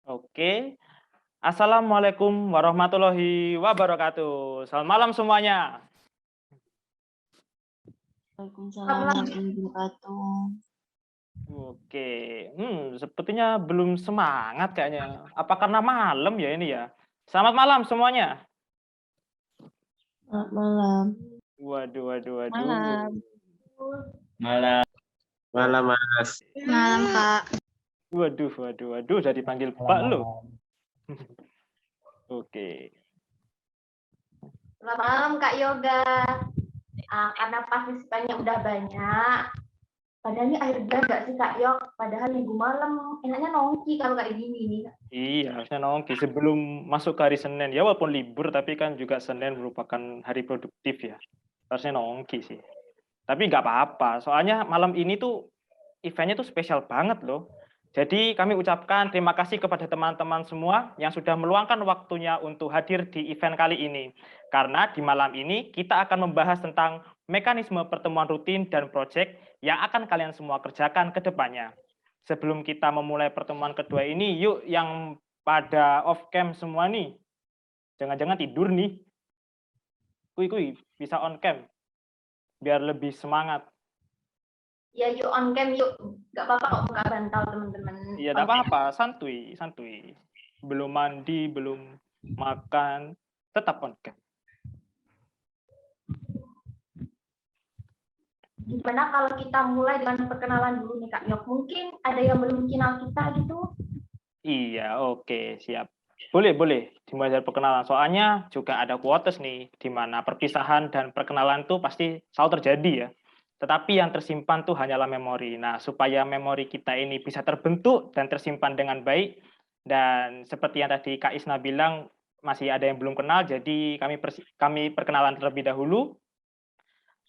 Oke. Assalamualaikum warahmatullahi wabarakatuh. Selamat malam semuanya. Waalaikumsalam warahmatullahi wabarakatuh. Oke. Sepertinya belum semangat kayaknya. Apa karena malam ya ini ya? Selamat malam semuanya. Selamat malam. Waduh, waduh, waduh. Malam. Malam. Malam, Mas. Malam, Kak. Waduh, waduh, waduh. Udah dipanggil Pak lo. Oke. Selamat malam Kak Yoga. Karena partisipannya udah banyak, padahal ini akhir bulan nggak sih Kak Yok? Padahal minggu malam enaknya nongki kalau kayak gini nih. Iya, harusnya nongki sebelum masuk ke hari Senin. Ya walaupun libur, tapi kan juga Senin merupakan hari produktif ya. Harusnya nongki sih. Tapi nggak apa-apa, soalnya malam ini tuh eventnya tuh spesial banget loh. Jadi kami ucapkan terima kasih kepada teman-teman semua yang sudah meluangkan waktunya untuk hadir di event kali ini. Karena di malam ini kita akan membahas tentang mekanisme pertemuan rutin dan proyek yang akan kalian semua kerjakan ke depannya. Sebelum kita memulai pertemuan kedua ini, yuk yang pada off cam semua nih. Jangan-jangan tidur nih. Kui, bisa on cam. Biar lebih semangat. Ya yuk on cam yuk, nggak apa-apa kok buka bantal teman-teman. Iya, nggak apa-apa, santuy. Belum mandi, belum makan, tetap on cam. Gimana kalau kita mulai dengan perkenalan dulu nih Kak Yok? Mungkin ada yang belum kenal kita gitu? Iya, oke, siap. Boleh dimulai dari perkenalan. Soalnya juga ada quotes nih, di mana perpisahan dan perkenalan tuh pasti selalu terjadi ya. Tetapi yang tersimpan tuh hanyalah memori. Nah, supaya memori kita ini bisa terbentuk dan tersimpan dengan baik, dan seperti yang tadi Kak Isna bilang, masih ada yang belum kenal, jadi kami perkenalan terlebih dahulu.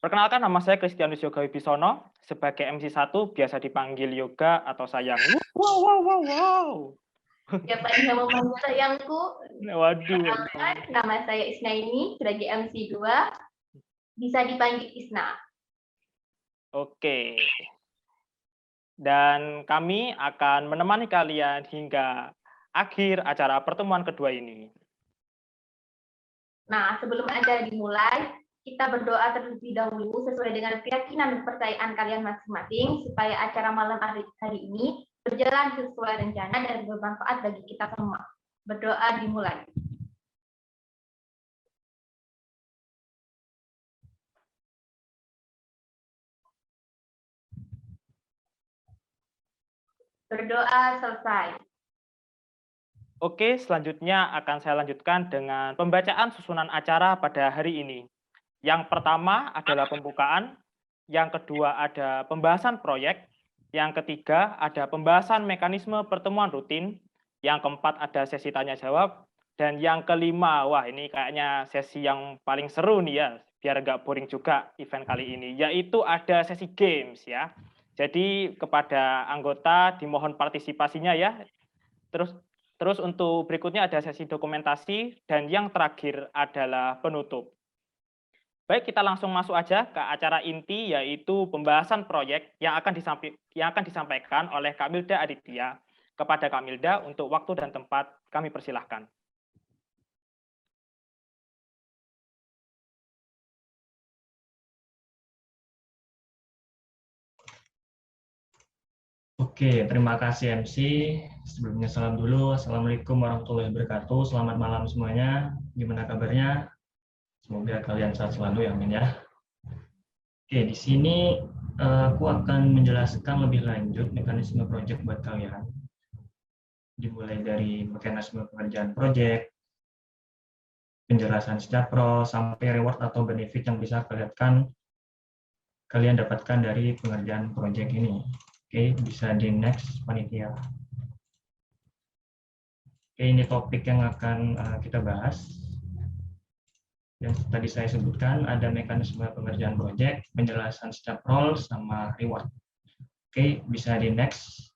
Perkenalkan, nama saya Kristianus Yoga Wibisono, sebagai MC1 biasa dipanggil Yoga atau Sayang. Wow. Siapa yang mau panggil sayangku? Waduh. Nama saya Isna ini sebagai MC2, bisa dipanggil Isna. Oke. Dan kami akan menemani kalian hingga akhir acara pertemuan kedua ini. Nah, sebelum acara dimulai, kita berdoa terlebih dahulu sesuai dengan keyakinan dan kepercayaan kalian masing-masing supaya acara malam hari ini berjalan sesuai rencana dan bermanfaat bagi kita semua. Berdoa dimulai. Berdoa selesai. Oke, selanjutnya akan saya lanjutkan dengan pembacaan susunan acara pada hari ini. Yang pertama adalah pembukaan, yang kedua ada pembahasan proyek, yang ketiga ada pembahasan mekanisme pertemuan rutin, yang keempat ada sesi tanya jawab, dan yang kelima, wah ini kayaknya sesi yang paling seru nih ya, biar nggak boring juga event kali ini, yaitu ada sesi games ya. Jadi kepada anggota dimohon partisipasinya ya. Terus untuk berikutnya ada sesi dokumentasi, dan yang terakhir adalah penutup. Baik, kita langsung masuk aja ke acara inti, yaitu pembahasan proyek yang akan disampaikan oleh Kak Milda Aditya. Kepada Kak Milda, untuk waktu dan tempat kami persilahkan. Oke, terima kasih MC. Sebelumnya salam dulu. Assalamualaikum warahmatullahi wabarakatuh. Selamat malam semuanya. Gimana kabarnya? Semoga kalian sehat selalu ya, amin ya. Oke, di sini aku akan menjelaskan lebih lanjut mekanisme proyek buat kalian. Dimulai dari mekanisme pengerjaan proyek, penjelasan setiap pro, sampai reward atau benefit yang bisa kalian dapatkan dari pengerjaan proyek ini. Oke, bisa di next panitia. Oke, ini topik yang akan kita bahas. Yang tadi saya sebutkan ada mekanisme pengerjaan proyek, penjelasan setiap role, sama reward. Oke, bisa di next.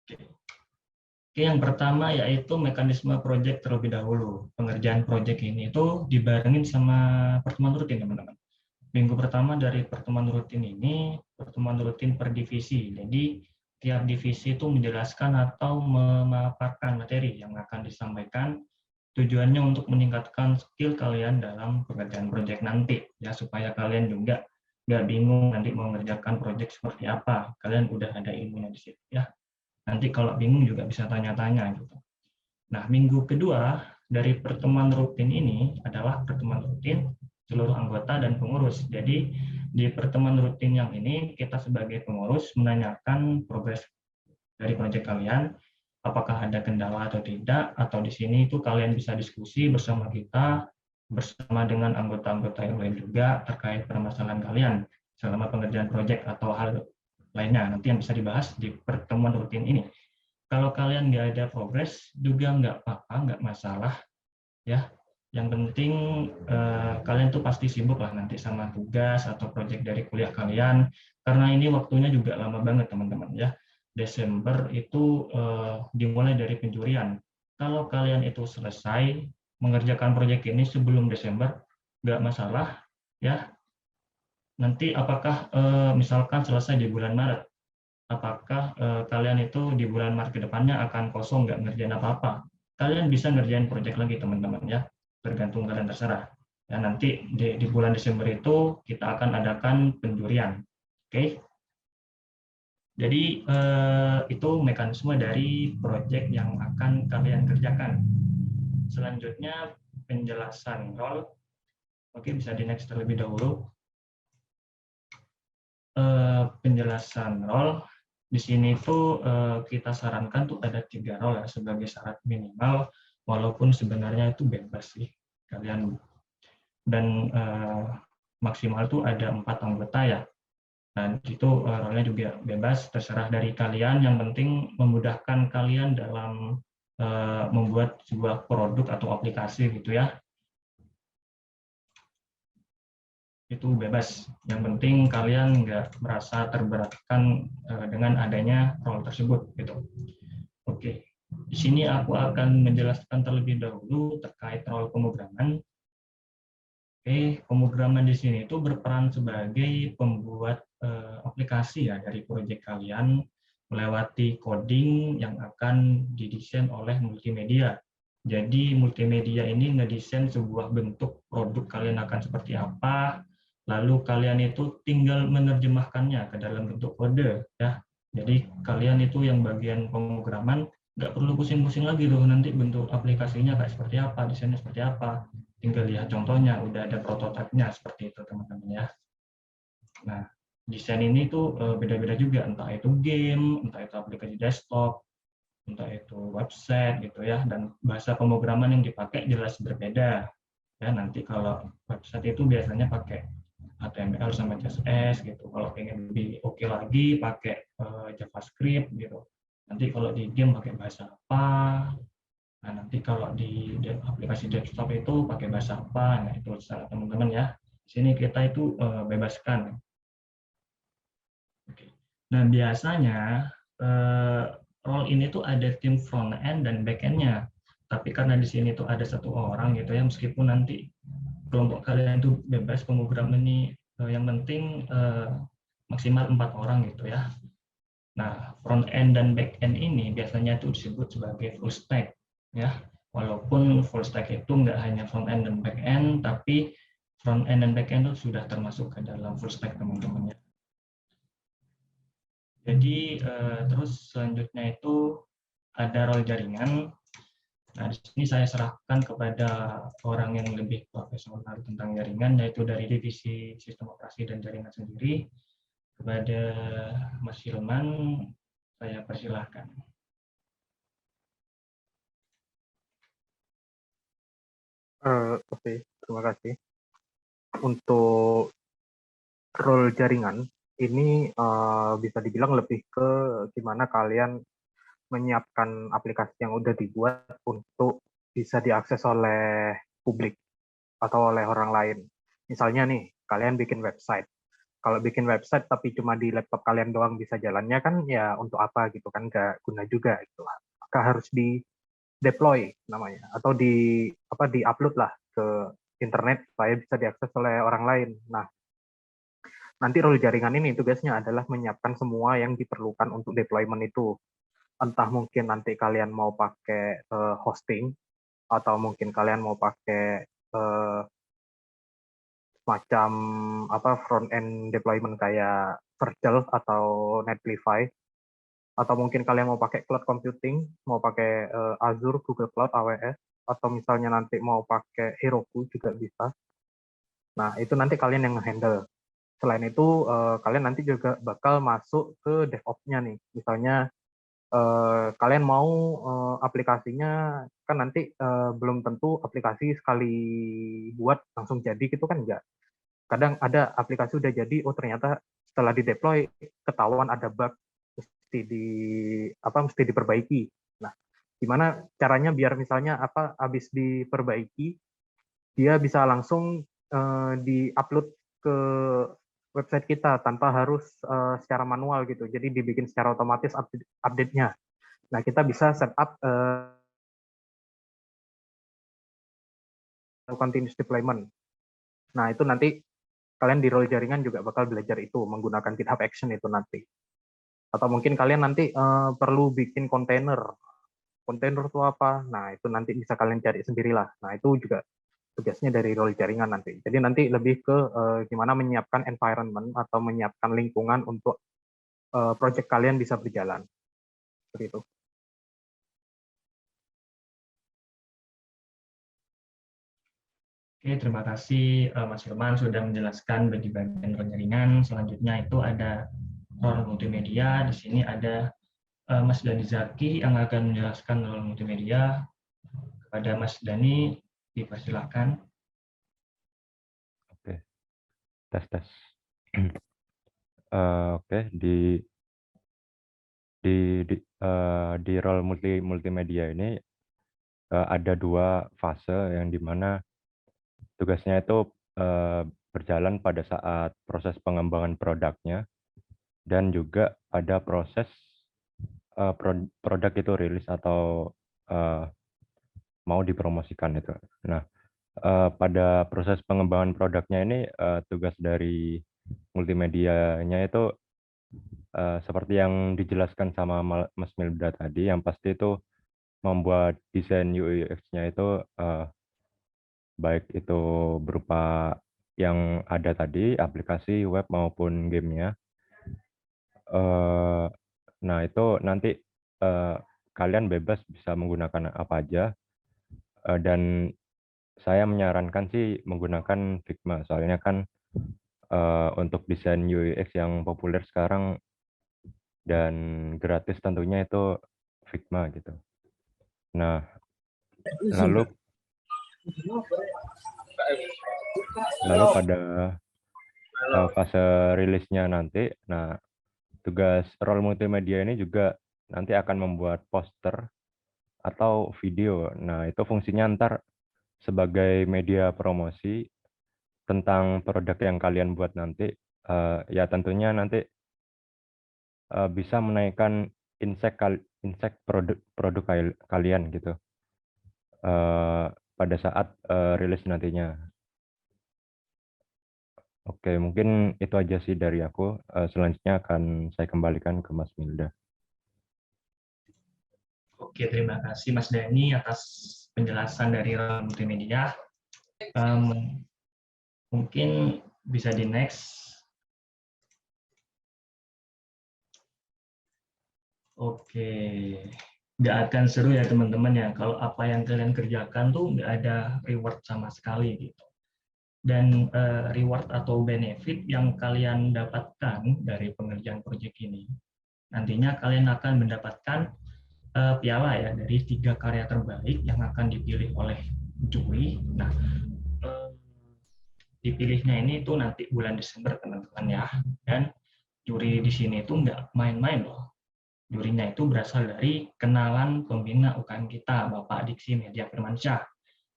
Oke, yang pertama yaitu mekanisme proyek terlebih dahulu. Pengerjaan proyek ini itu dibarengin sama pertemuan rutin, teman-teman. Minggu pertama dari pertemuan rutin ini, pertemuan rutin per divisi. Jadi tiap divisi itu menjelaskan atau memaparkan materi yang akan disampaikan. Tujuannya untuk meningkatkan skill kalian dalam pengerjaan proyek nanti, ya, supaya kalian juga nggak bingung nanti mau mengerjakan proyek seperti apa. Kalian udah ada ilmunya di situ, ya. Nanti kalau bingung juga bisa tanya-tanya gitu. Nah, minggu kedua dari pertemuan rutin ini adalah pertemuan rutin seluruh anggota dan pengurus. Jadi di pertemuan rutin yang ini kita sebagai pengurus menanyakan progres dari proyek kalian, apakah ada kendala atau tidak, atau di sini itu kalian bisa diskusi bersama kita, bersama dengan anggota-anggota yang lain juga terkait permasalahan kalian selama pengerjaan proyek atau hal lainnya. Nanti yang bisa dibahas di pertemuan rutin ini. Kalau kalian nggak ada progres juga nggak apa-apa, nggak masalah, ya. Yang penting kalian tuh pasti sibuk lah nanti sama tugas atau proyek dari kuliah kalian, karena ini waktunya juga lama banget teman-teman, ya. Desember itu dimulai dari penjurian. Kalau kalian itu selesai mengerjakan proyek ini sebelum Desember, nggak masalah, ya. Nanti apakah misalkan selesai di bulan Maret, apakah kalian itu di bulan Maret ke depannya akan kosong, nggak ngerjain apa-apa? Kalian bisa ngerjain proyek lagi teman-teman, ya. Tergantung kalian, terserah. Ya, nanti di bulan Desember itu kita akan adakan penjurian. Oke? Jadi itu mekanisme dari proyek yang akan kalian kerjakan. Selanjutnya penjelasan role. Oke, bisa di next terlebih dahulu. Penjelasan role. Di sini tuh kita sarankan tuh ada 3 role ya, sebagai syarat minimal, walaupun sebenarnya itu bebas sih kalian. Dan maksimal tuh ada 4 anggota ya. Dan itu role-nya juga bebas, terserah dari kalian. Yang penting memudahkan kalian dalam membuat sebuah produk atau aplikasi gitu ya. Itu bebas. Yang penting kalian nggak merasa terberatkan dengan adanya role tersebut gitu. Oke. Di sini aku akan menjelaskan terlebih dahulu terkait role pemrograman. Oke, pemrograman di sini itu berperan sebagai pembuat aplikasi ya dari proyek kalian, melewati coding yang akan didesain oleh multimedia. Jadi multimedia ini ngedesain sebuah bentuk produk kalian akan seperti apa, lalu kalian itu tinggal menerjemahkannya ke dalam bentuk kode ya. Jadi kalian itu yang bagian pemrograman nggak perlu pusing-pusing lagi tuh nanti bentuk aplikasinya kayak seperti apa, desainnya seperti apa. Tinggal lihat contohnya, udah ada prototipenya seperti itu teman-teman ya. Nah, desain ini tuh beda-beda juga, entah itu game, entah itu aplikasi desktop, entah itu website gitu ya, dan bahasa pemrograman yang dipakai jelas berbeda. Ya, nanti kalau website itu biasanya pakai HTML sama CSS gitu. Kalau pengen lebih oke lagi pakai JavaScript gitu. Nanti kalau di game pakai bahasa apa? Nah, nanti kalau di aplikasi desktop itu pakai bahasa apa? Nah, itu salah teman-teman ya. Di sini kita itu bebaskan. Oke. Nah, biasanya role ini tuh ada tim front end dan back end-nya. Tapi karena di sini tuh ada 1 orang gitu ya, meskipun nanti kelompok kalian itu bebas pemrograman ini, yang penting maksimal 4 orang gitu ya. Nah, front end dan back end ini biasanya itu disebut sebagai full stack ya. Walaupun full stack itu nggak hanya front end dan back end, tapi front end dan back end itu sudah termasuk ke dalam full stack teman-teman ya. Jadi terus selanjutnya itu ada role jaringan. Nah, di sini saya serahkan kepada orang yang lebih profesional tentang jaringan, yaitu dari divisi sistem operasi dan jaringan sendiri. Kepada Mas Hilman, saya persilahkan. Oke, terima kasih. Untuk role jaringan ini bisa dibilang lebih ke gimana kalian menyiapkan aplikasi yang udah dibuat untuk bisa diakses oleh publik atau oleh orang lain. Misalnya nih, kalian bikin website. Kalau bikin website tapi cuma di laptop kalian doang bisa jalannya kan ya untuk apa gitu kan, nggak guna juga gitu. Maka harus di deploy namanya atau di upload lah ke internet supaya bisa diakses oleh orang lain. Nah, Nanti role jaringan ini tugasnya adalah menyiapkan semua yang diperlukan untuk deployment itu. Entah mungkin nanti kalian mau pakai hosting, atau mungkin kalian mau pakai semacam front end deployment kayak Virtual atau Netlify, atau mungkin kalian mau pakai cloud computing, mau pakai Azure, Google Cloud, AWS, atau misalnya nanti mau pakai Heroku juga bisa. Nah, itu nanti kalian yang handle. Selain itu, kalian nanti juga bakal masuk ke DevOps-nya nih. Misalnya, kalian mau aplikasinya, kan nanti belum tentu aplikasi sekali buat langsung jadi gitu kan, enggak. Kadang ada aplikasi udah jadi, oh ternyata setelah di-deploy, ketahuan ada bug, mesti diperbaiki. Nah, gimana caranya biar misalnya habis diperbaiki, dia bisa langsung di-upload ke website kita tanpa harus secara manual gitu. Jadi dibikin secara otomatis update-nya. Nah, kita bisa setup continuous deployment. Nah, itu nanti kalian di role jaringan juga bakal belajar itu, menggunakan GitHub Action itu nanti. Atau mungkin kalian nanti perlu bikin kontainer. Kontainer itu apa? Nah, itu nanti bisa kalian cari sendirilah. Nah, itu juga tugasnya dari role jaringan nanti. Jadi nanti lebih ke gimana menyiapkan environment atau menyiapkan lingkungan untuk project kalian bisa berjalan. Seperti itu. Oke, terima kasih Mas Firman sudah menjelaskan bagi bagian role jaringan. Selanjutnya itu ada role multimedia. Di sini ada Mas Dani Zaki yang akan menjelaskan role multimedia. Kepada Mas Dani, dipersilakan. Oke, tes. Oke, di role multimedia ini ada 2 fase yang dimana tugasnya itu berjalan pada saat proses pengembangan produknya dan juga pada proses produk itu rilis atau mau dipromosikan itu. Nah, pada proses pengembangan produknya ini tugas dari multimedianya itu seperti yang dijelaskan sama Mas Milda tadi, yang pasti itu membuat desain UI UX-nya itu baik itu berupa yang ada tadi, aplikasi web maupun gamenya. Nah, itu nanti kalian bebas bisa menggunakan apa aja, dan saya menyarankan sih menggunakan Figma, soalnya kan untuk desain UI UX yang populer sekarang dan gratis tentunya itu Figma gitu. Nah, lalu pada fase rilisnya nanti, nah tugas role multimedia ini juga nanti akan membuat poster atau video. Nah, itu fungsinya ntar sebagai media promosi tentang produk yang kalian buat nanti. Ya tentunya nanti bisa menaikkan insight produk kalian gitu pada saat rilis nantinya. Oke, mungkin itu aja sih dari aku. Selanjutnya akan saya kembalikan ke Mas Milda. Oke, terima kasih Mas Dani atas penjelasan dari role multimedia. Mungkin bisa di next. Oke, nggak akan seru ya teman-teman ya kalau apa yang kalian kerjakan tuh nggak ada reward sama sekali gitu. Dan reward atau benefit yang kalian dapatkan dari pengerjaan proyek ini, nantinya kalian akan mendapatkan piala ya dari 3 karya terbaik yang akan dipilih oleh juri. Nah, dipilihnya ini tuh nanti bulan Desember teman-teman ya. Dan juri di sini tuh nggak main-main loh. Jurinya itu berasal dari kenalan pembina UKM kita, Bapak Diksi Media Firmansyah.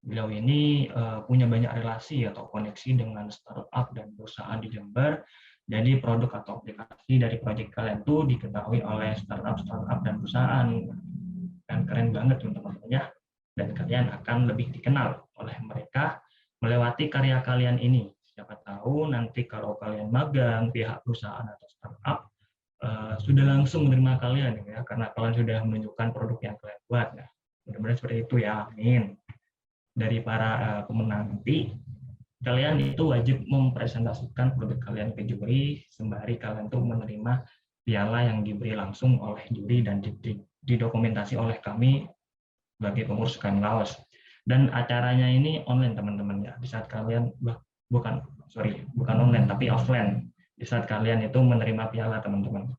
Beliau ini punya banyak relasi atau koneksi dengan startup dan perusahaan di Jember. Jadi produk atau aplikasi dari proyek kalian tuh diketahui oleh startup dan perusahaan. Dan keren banget teman-teman ya. Dan kalian akan lebih dikenal oleh mereka melewati karya kalian ini. Siapa tahu nanti kalau kalian magang, pihak perusahaan atau startup sudah langsung menerima kalian ya, karena kalian sudah menunjukkan produk yang kalian buat. Nah, mudah-mudahan seperti itu ya, amin. Dari para pemenang nanti, kalian itu wajib mempresentasikan produk kalian ke juri, sembari kalian tuh menerima piala yang diberi langsung oleh juri dan didokumentasi oleh kami sebagai pengurus Kanlaos. Dan acaranya ini online teman-teman ya. Di saat kalian bukan online tapi offline. Di saat kalian itu menerima piala teman-teman.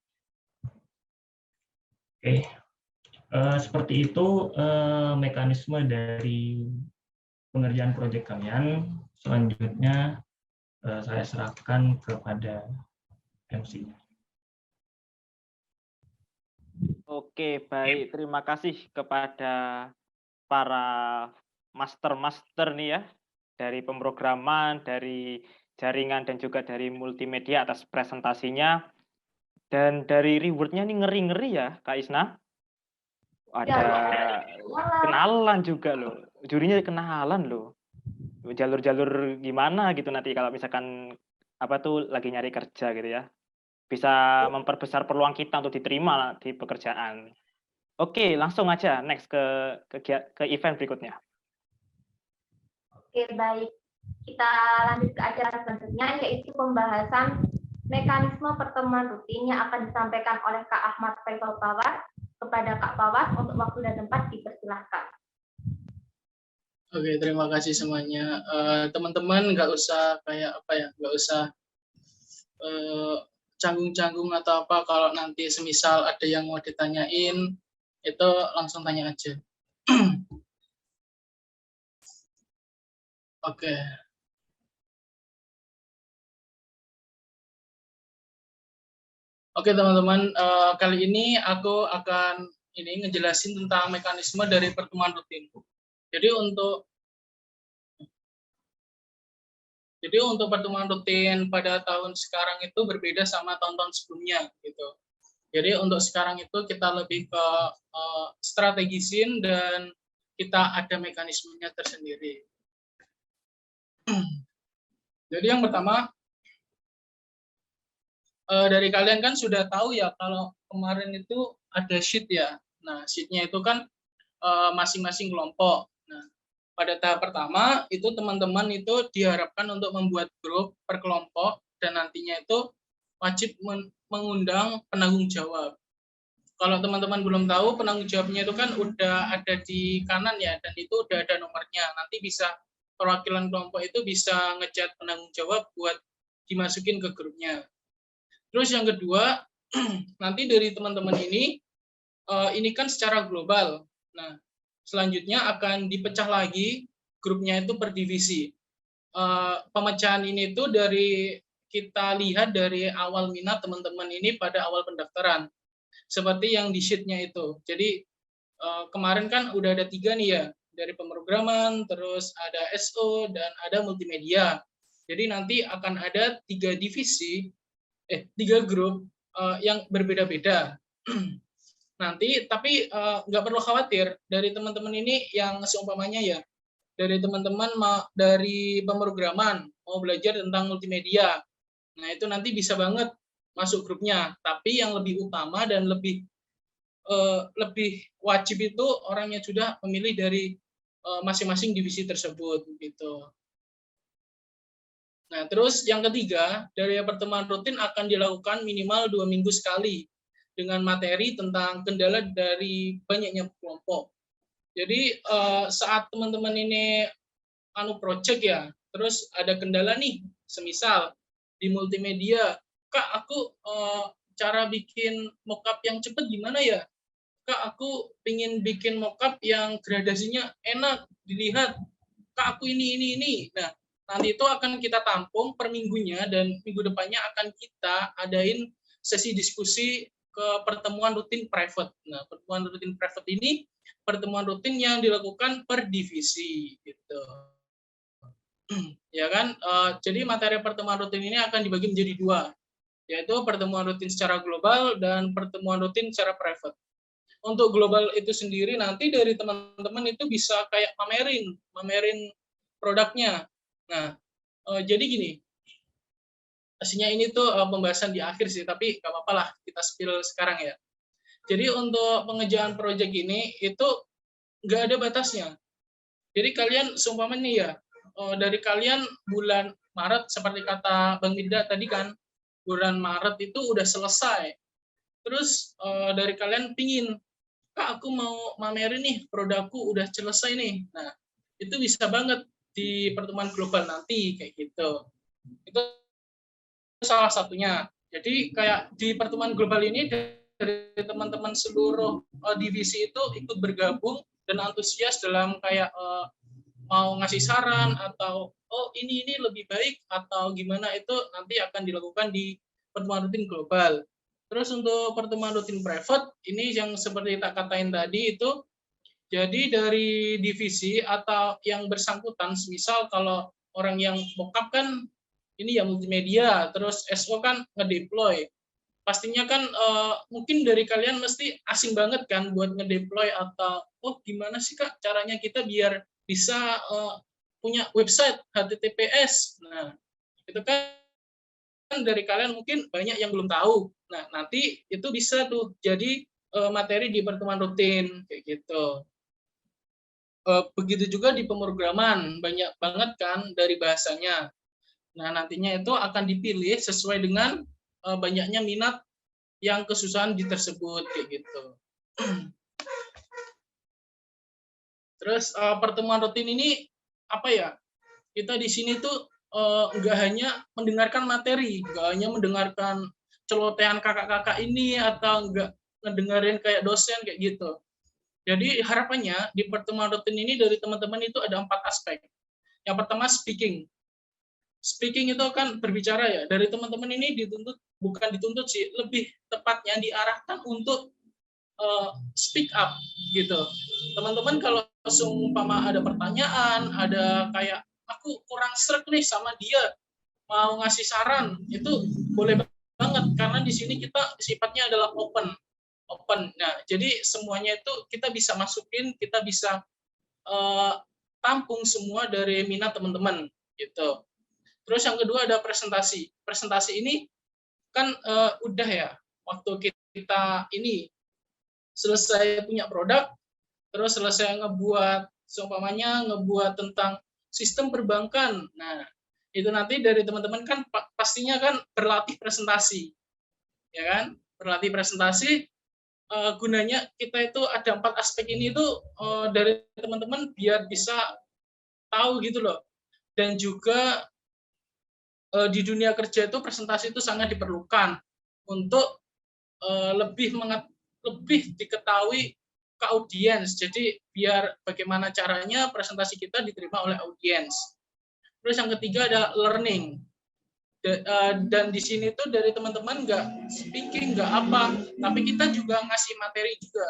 Oke, seperti itu mekanisme dari pengerjaan proyek kalian. Selanjutnya saya serahkan kepada MC. Oke, baik. Terima kasih kepada para master-master nih ya, dari pemrograman, dari jaringan, dan juga dari multimedia atas presentasinya. Dan dari reward-nya nih ngeri-ngeri ya, Kak Isna. Ada kenalan juga loh. Jurinya kenalan loh. Jalur-jalur gimana gitu nanti kalau misalkan apa tuh lagi nyari kerja gitu ya. Bisa memperbesar peluang kita untuk diterima di pekerjaan. Oke, langsung aja next ke event berikutnya. Oke, baik. Kita lanjut ke acara selanjutnya, yaitu pembahasan mekanisme pertemuan rutin yang akan disampaikan oleh Kak Ahmad Faisal Pawas. Kepada Kak Pawas untuk waktu dan tempat dipersilahkan. Oke, terima kasih semuanya. Teman-teman nggak usah nggak usah canggung-canggung atau apa. Kalau nanti semisal ada yang mau ditanyain, itu langsung tanya aja. Oke. Oke teman-teman, kali ini aku akan ngejelasin tentang mekanisme dari pertemuan rutin. Jadi untuk pertemuan rutin pada tahun sekarang itu berbeda sama tahun-tahun sebelumnya gitu. Jadi untuk sekarang itu kita lebih ke strategisin dan kita ada mekanismenya tersendiri. Jadi yang pertama, dari kalian kan sudah tahu ya kalau kemarin itu ada sheet ya. Nah, sheet-nya itu kan masing-masing kelompok. Nah, pada tahap pertama itu teman-teman itu diharapkan untuk membuat grup per kelompok dan nantinya itu wajib mengundang penanggung jawab. Kalau teman-teman belum tahu, penanggung jawabnya itu kan udah ada di kanan ya, dan itu udah ada nomornya. Nanti bisa perwakilan kelompok itu bisa ngechat penanggung jawab buat dimasukin ke grupnya. Terus yang kedua, nanti dari teman-teman ini kan secara global. Nah, selanjutnya akan dipecah lagi grupnya itu per divisi. Pemecahan ini tuh kita lihat dari awal minat teman-teman ini pada awal pendaftaran. Seperti yang di sheet-nya itu. Jadi kemarin kan udah ada 3 nih ya, dari pemrograman, terus ada SO, dan ada multimedia. Jadi nanti akan ada 3 divisi, 3 grup yang berbeda-beda. Nanti, tapi nggak perlu khawatir, dari teman-teman ini yang seumpamanya ya, dari teman-teman dari pemrograman, mau belajar tentang multimedia. Nah, itu nanti bisa banget masuk grupnya. Tapi yang lebih utama dan lebih wajib itu orang yang sudah memilih dari masing-masing divisi tersebut gitu. Nah, terus yang ketiga, dari pertemuan rutin akan dilakukan minimal 2 minggu sekali dengan materi tentang kendala dari banyaknya kelompok. Jadi saat teman-teman ini project ya, terus ada kendala nih, semisal di multimedia, Kak, aku cara bikin mockup yang cepat gimana ya? Kak, aku pengen bikin mockup yang gradasinya enak dilihat. Kak, aku ini. Nah, nanti itu akan kita tampung per minggunya dan minggu depannya akan kita adain sesi diskusi ke pertemuan rutin private. Nah, pertemuan rutin private ini pertemuan rutin yang dilakukan per divisi gitu. Ya kan? Jadi materi pertemuan rutin ini akan dibagi menjadi 2, yaitu pertemuan rutin secara global dan pertemuan rutin secara private. Untuk global itu sendiri nanti dari teman-teman itu bisa kayak pamerin produknya. Nah, jadi gini, Aslinya ini tuh pembahasan di akhir sih, tapi nggak apa-apa lah kita spill sekarang ya. Jadi untuk pengerjaan proyek ini itu nggak ada batasnya. Jadi kalian seumpama nih ya, dari kalian bulan Maret seperti kata Bang Mida tadi kan, bulan Maret itu udah selesai. Terus dari kalian pingin, Kak aku mau mamerin nih produkku udah selesai nih. Nah itu bisa banget di pertemuan global nanti kayak gitu. Itu salah satunya. Jadi kayak di pertemuan global ini dari teman-teman seluruh divisi itu ikut bergabung dan antusias dalam kayak mau ngasih saran atau oh ini lebih baik atau gimana itu nanti akan dilakukan di pertemuan rutin global. Terus untuk pertemuan rutin private ini yang seperti tak katain tadi itu jadi dari divisi atau yang bersangkutan, misal kalau orang yang mockup kan ini ya multimedia, terus SO kan ngedeploy. Pastinya kan mungkin dari kalian mesti asing banget kan buat ngedeploy atau oh gimana sih Kak caranya kita biar bisa punya website HTTPS. Nah, itu kan dari kalian mungkin banyak yang belum tahu. Nah, nanti itu bisa tuh jadi materi di pertemuan rutin kayak gitu. Begitu juga di pemrograman, banyak banget kan dari bahasanya. Nah, nantinya itu akan dipilih sesuai dengan banyaknya minat yang kesusahan di tersebut kayak gitu. Terus pertemuan rutin ini apa ya? Kita di sini tuh nggak hanya mendengarkan materi, nggak hanya mendengarkan celotehan kakak-kakak ini atau nggak ngedengerin kayak dosen kayak gitu. Jadi harapannya di pertemuan rutin ini dari teman-teman itu ada 4 aspek. Yang pertama speaking. Speaking itu kan berbicara ya. Dari teman-teman ini dituntut, bukan dituntut sih, lebih tepatnya diarahkan untuk speak up gitu. Teman-teman kalau seumpama ada pertanyaan, ada kayak aku kurang sreg nih sama dia, mau ngasih saran, itu boleh banget karena di sini kita sifatnya adalah open. Nah, jadi semuanya itu kita bisa masukin, kita bisa tampung semua dari minat teman-teman gitu. Terus yang kedua ada presentasi. Presentasi ini kan udah ya, waktu kita ini selesai punya produk, terus selesai ngebuat, seumpamanya ngebuat tentang sistem perbankan. Nah, itu nanti dari teman-teman kan pastinya kan berlatih presentasi, ya kan? Berlatih presentasi, gunanya kita itu ada 4 aspek ini itu dari teman-teman biar bisa tahu gitu loh. Dan juga di dunia kerja itu presentasi itu sangat diperlukan untuk lebih diketahui ke audiens. Jadi biar bagaimana caranya presentasi kita diterima oleh audiens. Terus yang ketiga ada learning. Dan di sini tuh dari teman-teman nggak speaking, nggak apa, tapi kita juga ngasih materi juga.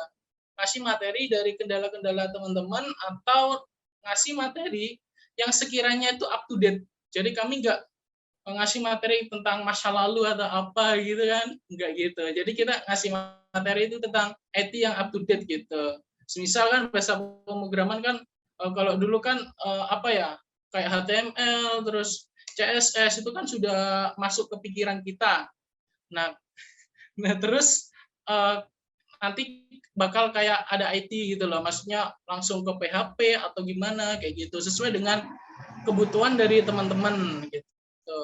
Ngasih materi dari kendala-kendala teman-teman atau ngasih materi yang sekiranya itu up to date. Jadi kami nggak ngasih materi tentang masa lalu atau apa gitu kan, nggak gitu. Jadi kita ngasih materi itu tentang IT yang up to date gitu. Misal kan bahasa pemrograman kan kalau dulu kan apa ya, kayak HTML terus CSS itu kan sudah masuk ke pikiran kita. Nah terus nanti bakal kayak ada IT gitu loh, maksudnya langsung ke PHP atau gimana kayak gitu, sesuai dengan kebutuhan dari teman-teman gitu.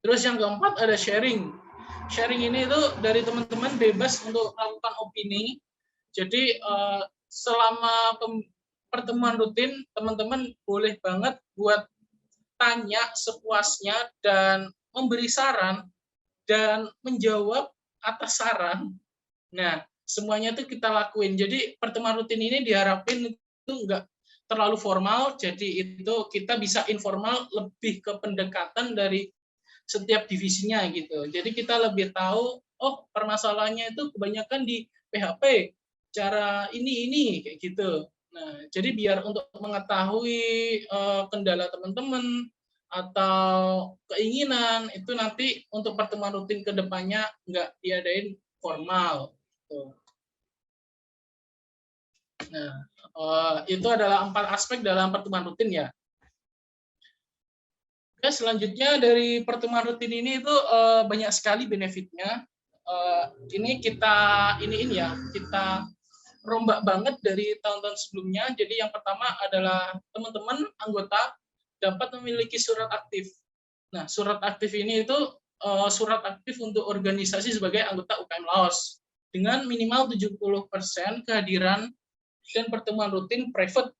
Terus yang keempat ada sharing. Sharing ini itu dari teman-teman bebas untuk melakukan opini. Jadi selama pertemuan rutin, teman-teman boleh banget buat tanya sepuasnya dan memberi saran dan menjawab atas saran. Nah, semuanya itu kita lakuin. Jadi pertemuan rutin ini diharapin itu enggak terlalu formal, jadi itu kita bisa informal, lebih ke pendekatan dari setiap divisinya gitu. Jadi kita lebih tahu, oh permasalahannya itu kebanyakan di PHP, cara ini kayak gitu. Nah, jadi biar untuk mengetahui kendala teman-teman atau keinginan itu nanti untuk pertemuan rutin ke depannya nggak diadain formal. Nah, itu adalah 4 aspek dalam pertemuan rutin ya. Ya, selanjutnya dari pertemuan rutin ini itu banyak sekali benefitnya. Ini kita rombak banget dari tahun-tahun sebelumnya. Jadi yang pertama adalah teman-teman anggota dapat memiliki surat aktif. Nah, surat aktif ini itu surat aktif untuk organisasi sebagai anggota UKM Laos dengan minimal 70% kehadiran dan pertemuan rutin private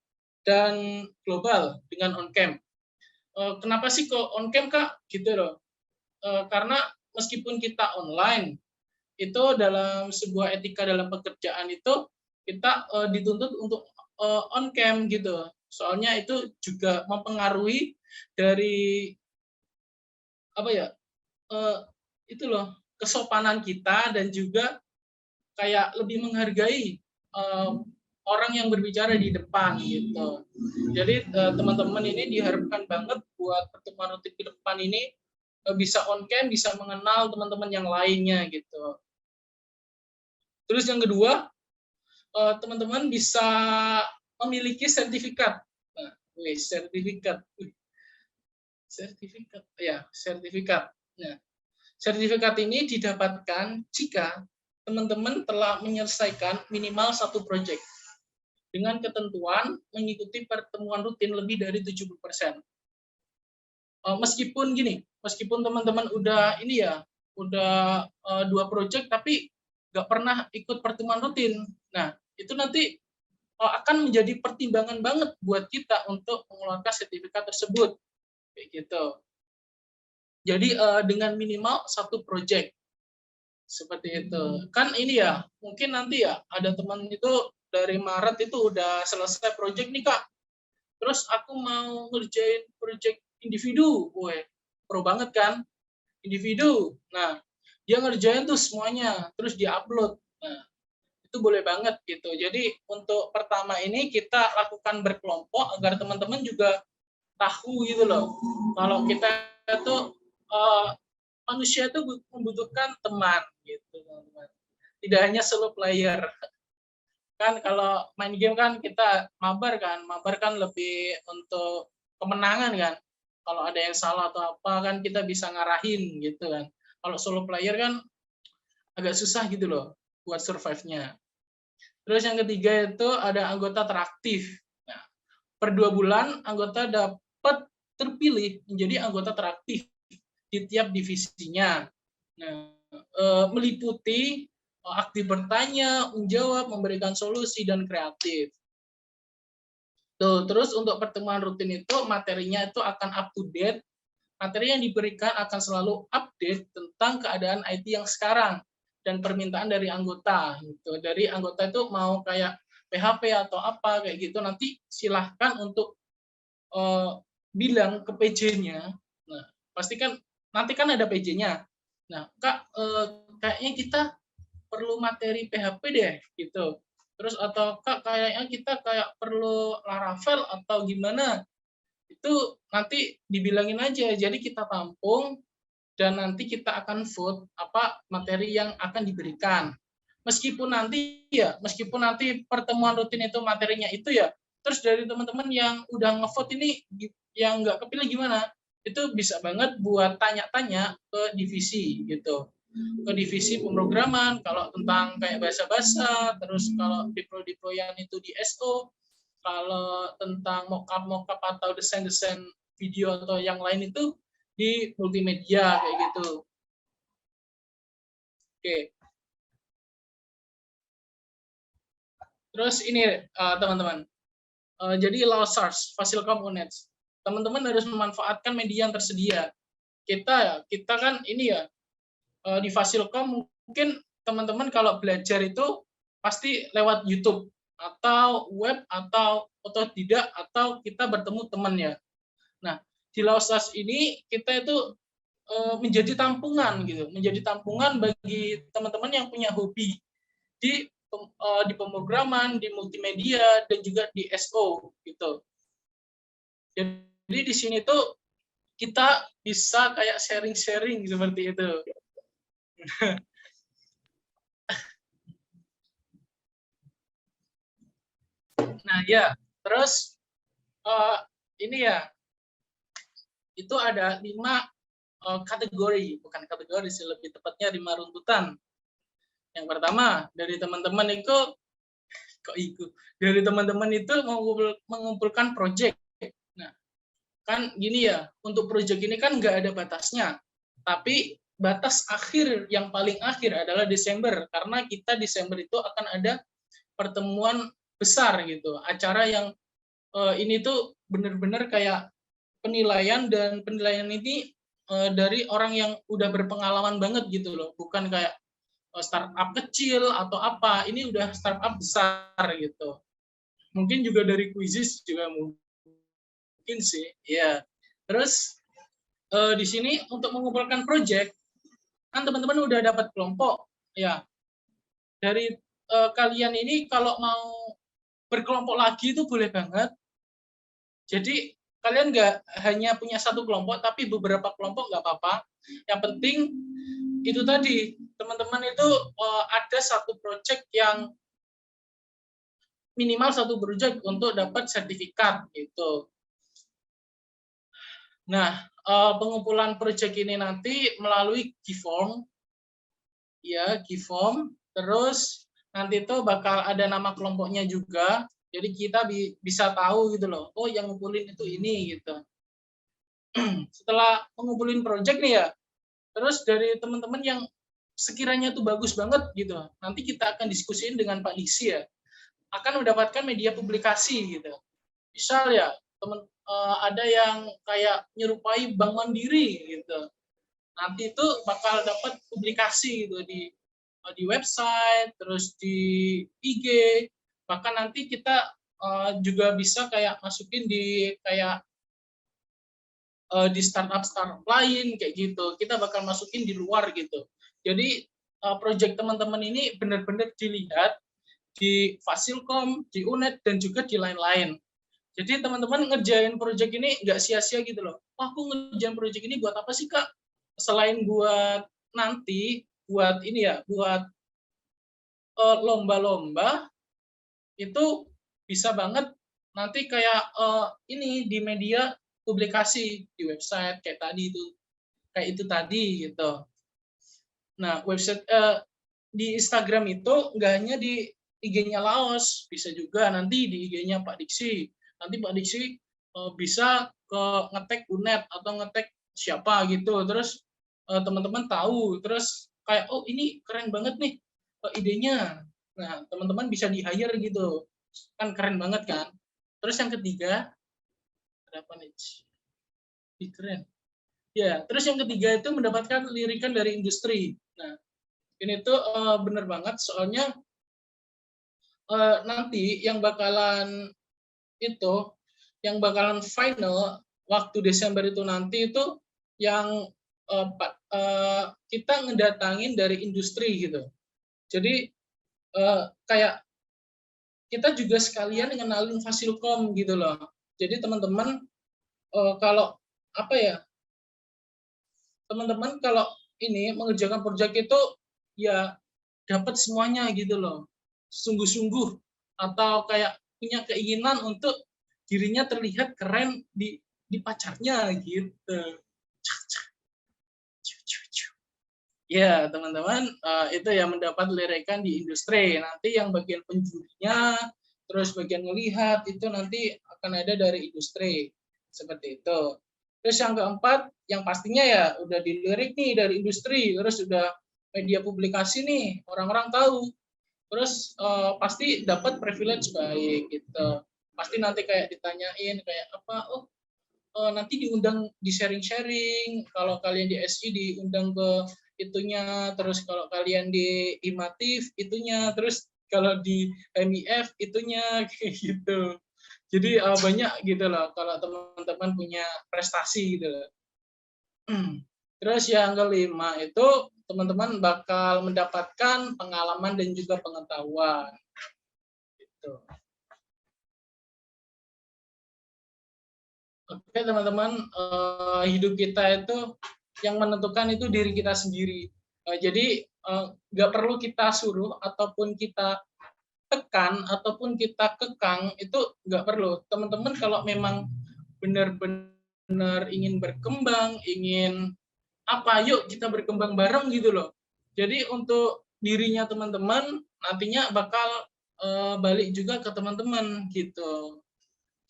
dan global dengan on-cam. Kenapa sih kok on-cam, Kak? Gitu loh. Karena meskipun kita online, itu dalam sebuah etika dalam pekerjaan itu kita dituntut untuk on-cam gitu. Soalnya itu juga mempengaruhi dari apa ya? Itu loh, kesopanan kita dan juga kayak lebih menghargai orang yang berbicara di depan gitu. Jadi teman-teman ini diharapkan banget buat pertemuan rutin ke depan ini bisa on cam, bisa mengenal teman-teman yang lainnya gitu. Terus yang kedua, teman-teman bisa memiliki sertifikat. Nah, sertifikat. Nah, sertifikat ini didapatkan jika teman-teman telah menyelesaikan minimal satu proyek dengan ketentuan mengikuti pertemuan rutin lebih dari 70%. Meskipun teman-teman udah udah 2 proyek tapi nggak pernah ikut pertemuan rutin. Nah, itu nanti akan menjadi pertimbangan banget buat kita untuk mengeluarkan sertifikat tersebut. Kayak gitu. Jadi dengan minimal 1 proyek. Seperti itu. Kan mungkin nanti ada teman itu dari Maret itu udah selesai proyek nih, Kak. Terus aku mau ngerjain proyek individu. Pro banget kan? Individu. Nah, dia ngerjain tuh semuanya, terus dia upload. Nah, itu boleh banget gitu. Jadi untuk pertama ini kita lakukan berkelompok agar teman-teman juga tahu gitu loh. Kalau kita tuh manusia itu membutuhkan teman gitu, teman-teman. Tidak hanya solo player. Kan kalau main game kan kita mabar kan lebih untuk kemenangan kan. Kalau ada yang salah atau apa kan kita bisa ngarahin gitu kan. Kalau solo player kan agak susah gitu loh buat survive-nya. Terus yang ketiga itu ada anggota teraktif. Nah, per 2 bulan anggota dapat terpilih menjadi anggota teraktif di tiap divisinya. Nah, meliputi aktif bertanya, menjawab, memberikan solusi, dan kreatif. Tuh, terus untuk pertemuan rutin itu materinya itu akan up to date. Materi yang diberikan akan selalu update tentang keadaan IT yang sekarang dan permintaan dari anggota. Gitu. Dari anggota itu mau kayak PHP atau apa kayak gitu nanti silahkan untuk bilang ke PJ-nya. Nah, pastikan nanti kan ada PJ-nya. Nah, Kak, kayaknya kita perlu materi PHP deh, gitu. Terus atau Kak, kayaknya kita kayak perlu Laravel atau gimana. Itu nanti dibilangin aja. Jadi kita tampung dan nanti kita akan vote apa materi yang akan diberikan. Meskipun nanti pertemuan rutin itu materinya itu terus dari teman-teman yang udah ngevote ini yang nggak kepilih gimana? Itu bisa banget buat tanya-tanya ke divisi gitu. Ke divisi pemrograman kalau tentang kayak bahasa-bahasa, terus kalau deploy-deployan itu di SO, kalau tentang mockup atau desain-desain video atau yang lain itu di multimedia kayak gitu. Oke. Terus ini teman-teman. Jadi LaoSARS, Fasilkom Unets. Teman-teman harus memanfaatkan media yang tersedia. Kita kan di Fasilkom mungkin teman-teman kalau belajar itu pasti lewat YouTube atau web atau otodidak atau kita bertemu teman ya. Nah, di LaoSARS ini kita itu menjadi tampungan gitu, menjadi tampungan bagi teman-teman yang punya hobi di pemrograman, di multimedia dan juga di SO gitu. Jadi di sini tuh kita bisa kayak sharing-sharing seperti itu. Nah ya, terus ini itu ada 5 kategori, bukan kategori sih, lebih tepatnya 5 runtutan. Yang pertama, dari teman-teman itu dari teman-teman itu mengumpulkan proyek. Nah, kan gini ya, untuk proyek ini kan nggak ada batasnya, tapi batas akhir yang paling akhir adalah Desember, karena kita Desember itu akan ada pertemuan besar gitu, acara yang ini tuh benar-benar kayak penilaian, dan penilaian ini dari orang yang udah berpengalaman banget gitu loh, bukan kayak startup kecil atau apa, ini udah startup besar gitu. Mungkin juga dari Quizizz juga mungkin sih, ya. Terus di sini untuk mengumpulkan project, kan teman-teman udah dapat kelompok, ya. Dari kalian ini kalau mau berkelompok lagi itu boleh banget. Jadi kalian nggak hanya punya satu kelompok, tapi beberapa kelompok nggak apa-apa. Yang penting itu tadi, teman-teman itu ada satu project yang minimal satu project untuk dapat sertifikat gitu. Nah, pengumpulan project ini nanti melalui Giform, ya Giform. Terus nanti itu bakal ada nama kelompoknya juga. Jadi kita bisa tahu gitu loh, oh yang ngumpulin itu ini gitu. Setelah mengumpulin project nih ya, terus dari teman-teman yang sekiranya itu bagus banget gitu, nanti kita akan diskusiin dengan Pak Diksi ya, akan mendapatkan media publikasi gitu. Misal ya, ada yang kayak nyerupai Bank Mandiri gitu, nanti itu bakal dapat publikasi gitu di website, terus di IG, bahkan nanti kita juga bisa kayak masukin di kayak di startup lain kayak gitu, kita bakal masukin di luar gitu. Jadi project teman-teman ini benar-benar dilihat di Fasilkom, di UNED, dan juga di lain-lain. Jadi teman-teman ngerjain project ini nggak sia-sia gitu loh. Wah, aku ngerjain project ini buat apa sih Kak? Selain buat nanti, buat ini ya, buat lomba-lomba, itu bisa banget nanti kayak ini di media publikasi, di website kayak tadi itu, kayak itu tadi gitu. Nah, website di Instagram itu nggak hanya di IG-nya Laos, bisa juga nanti di IG-nya Pak Diksi. Nanti Pak Diksi bisa ke ngetek UNED atau ngetek siapa gitu, terus teman-teman tahu, terus kayak oh ini keren banget nih idenya. Nah, teman-teman bisa di-hire gitu, kan keren banget kan. Terus yang ketiga, ada apa nih? Keren. Ya, terus yang ketiga itu mendapatkan lirikan dari industri. Nah, ini tuh bener banget, soalnya nanti yang bakalan final waktu Desember itu nanti itu yang kita ngedatangin dari industri gitu. Jadi kayak kita juga sekalian ngenalin Fasilkom gitu loh. Jadi teman-teman kalau apa ya, teman-teman kalau ini mengerjakan proyek itu ya dapat semuanya gitu loh, sungguh-sungguh, atau kayak punya keinginan untuk dirinya terlihat keren di pacarnya gitu. Ya teman-teman, itu yang mendapat lirikan di industri. Nanti yang bagian penjurinya, terus bagian melihat itu nanti akan ada dari industri, seperti itu. Terus yang keempat, yang pastinya ya udah dilirik nih dari industri, terus udah media publikasi nih, orang-orang tahu. Terus pasti dapat privilege baik gitu. Pasti nanti kayak ditanyain kayak apa, nanti diundang di sharing-sharing, kalau kalian di SI diundang ke itunya, terus kalau kalian di Imatif itunya, terus kalau di MIF itunya kayak gitu. Jadi banyak gitu loh kalau teman-teman punya prestasi gitu. Terus yang kelima itu teman-teman bakal mendapatkan pengalaman dan juga pengetahuan. Gitu. Oke teman-teman, hidup kita itu yang menentukan itu diri kita sendiri. Jadi nggak perlu kita suruh ataupun kita tekan ataupun kita kekang, itu nggak perlu. Teman-teman kalau memang benar-benar benar-benar ingin berkembang, ingin apa, yuk kita berkembang bareng gitu loh. Jadi untuk dirinya teman-teman nantinya bakal balik juga ke teman-teman gitu.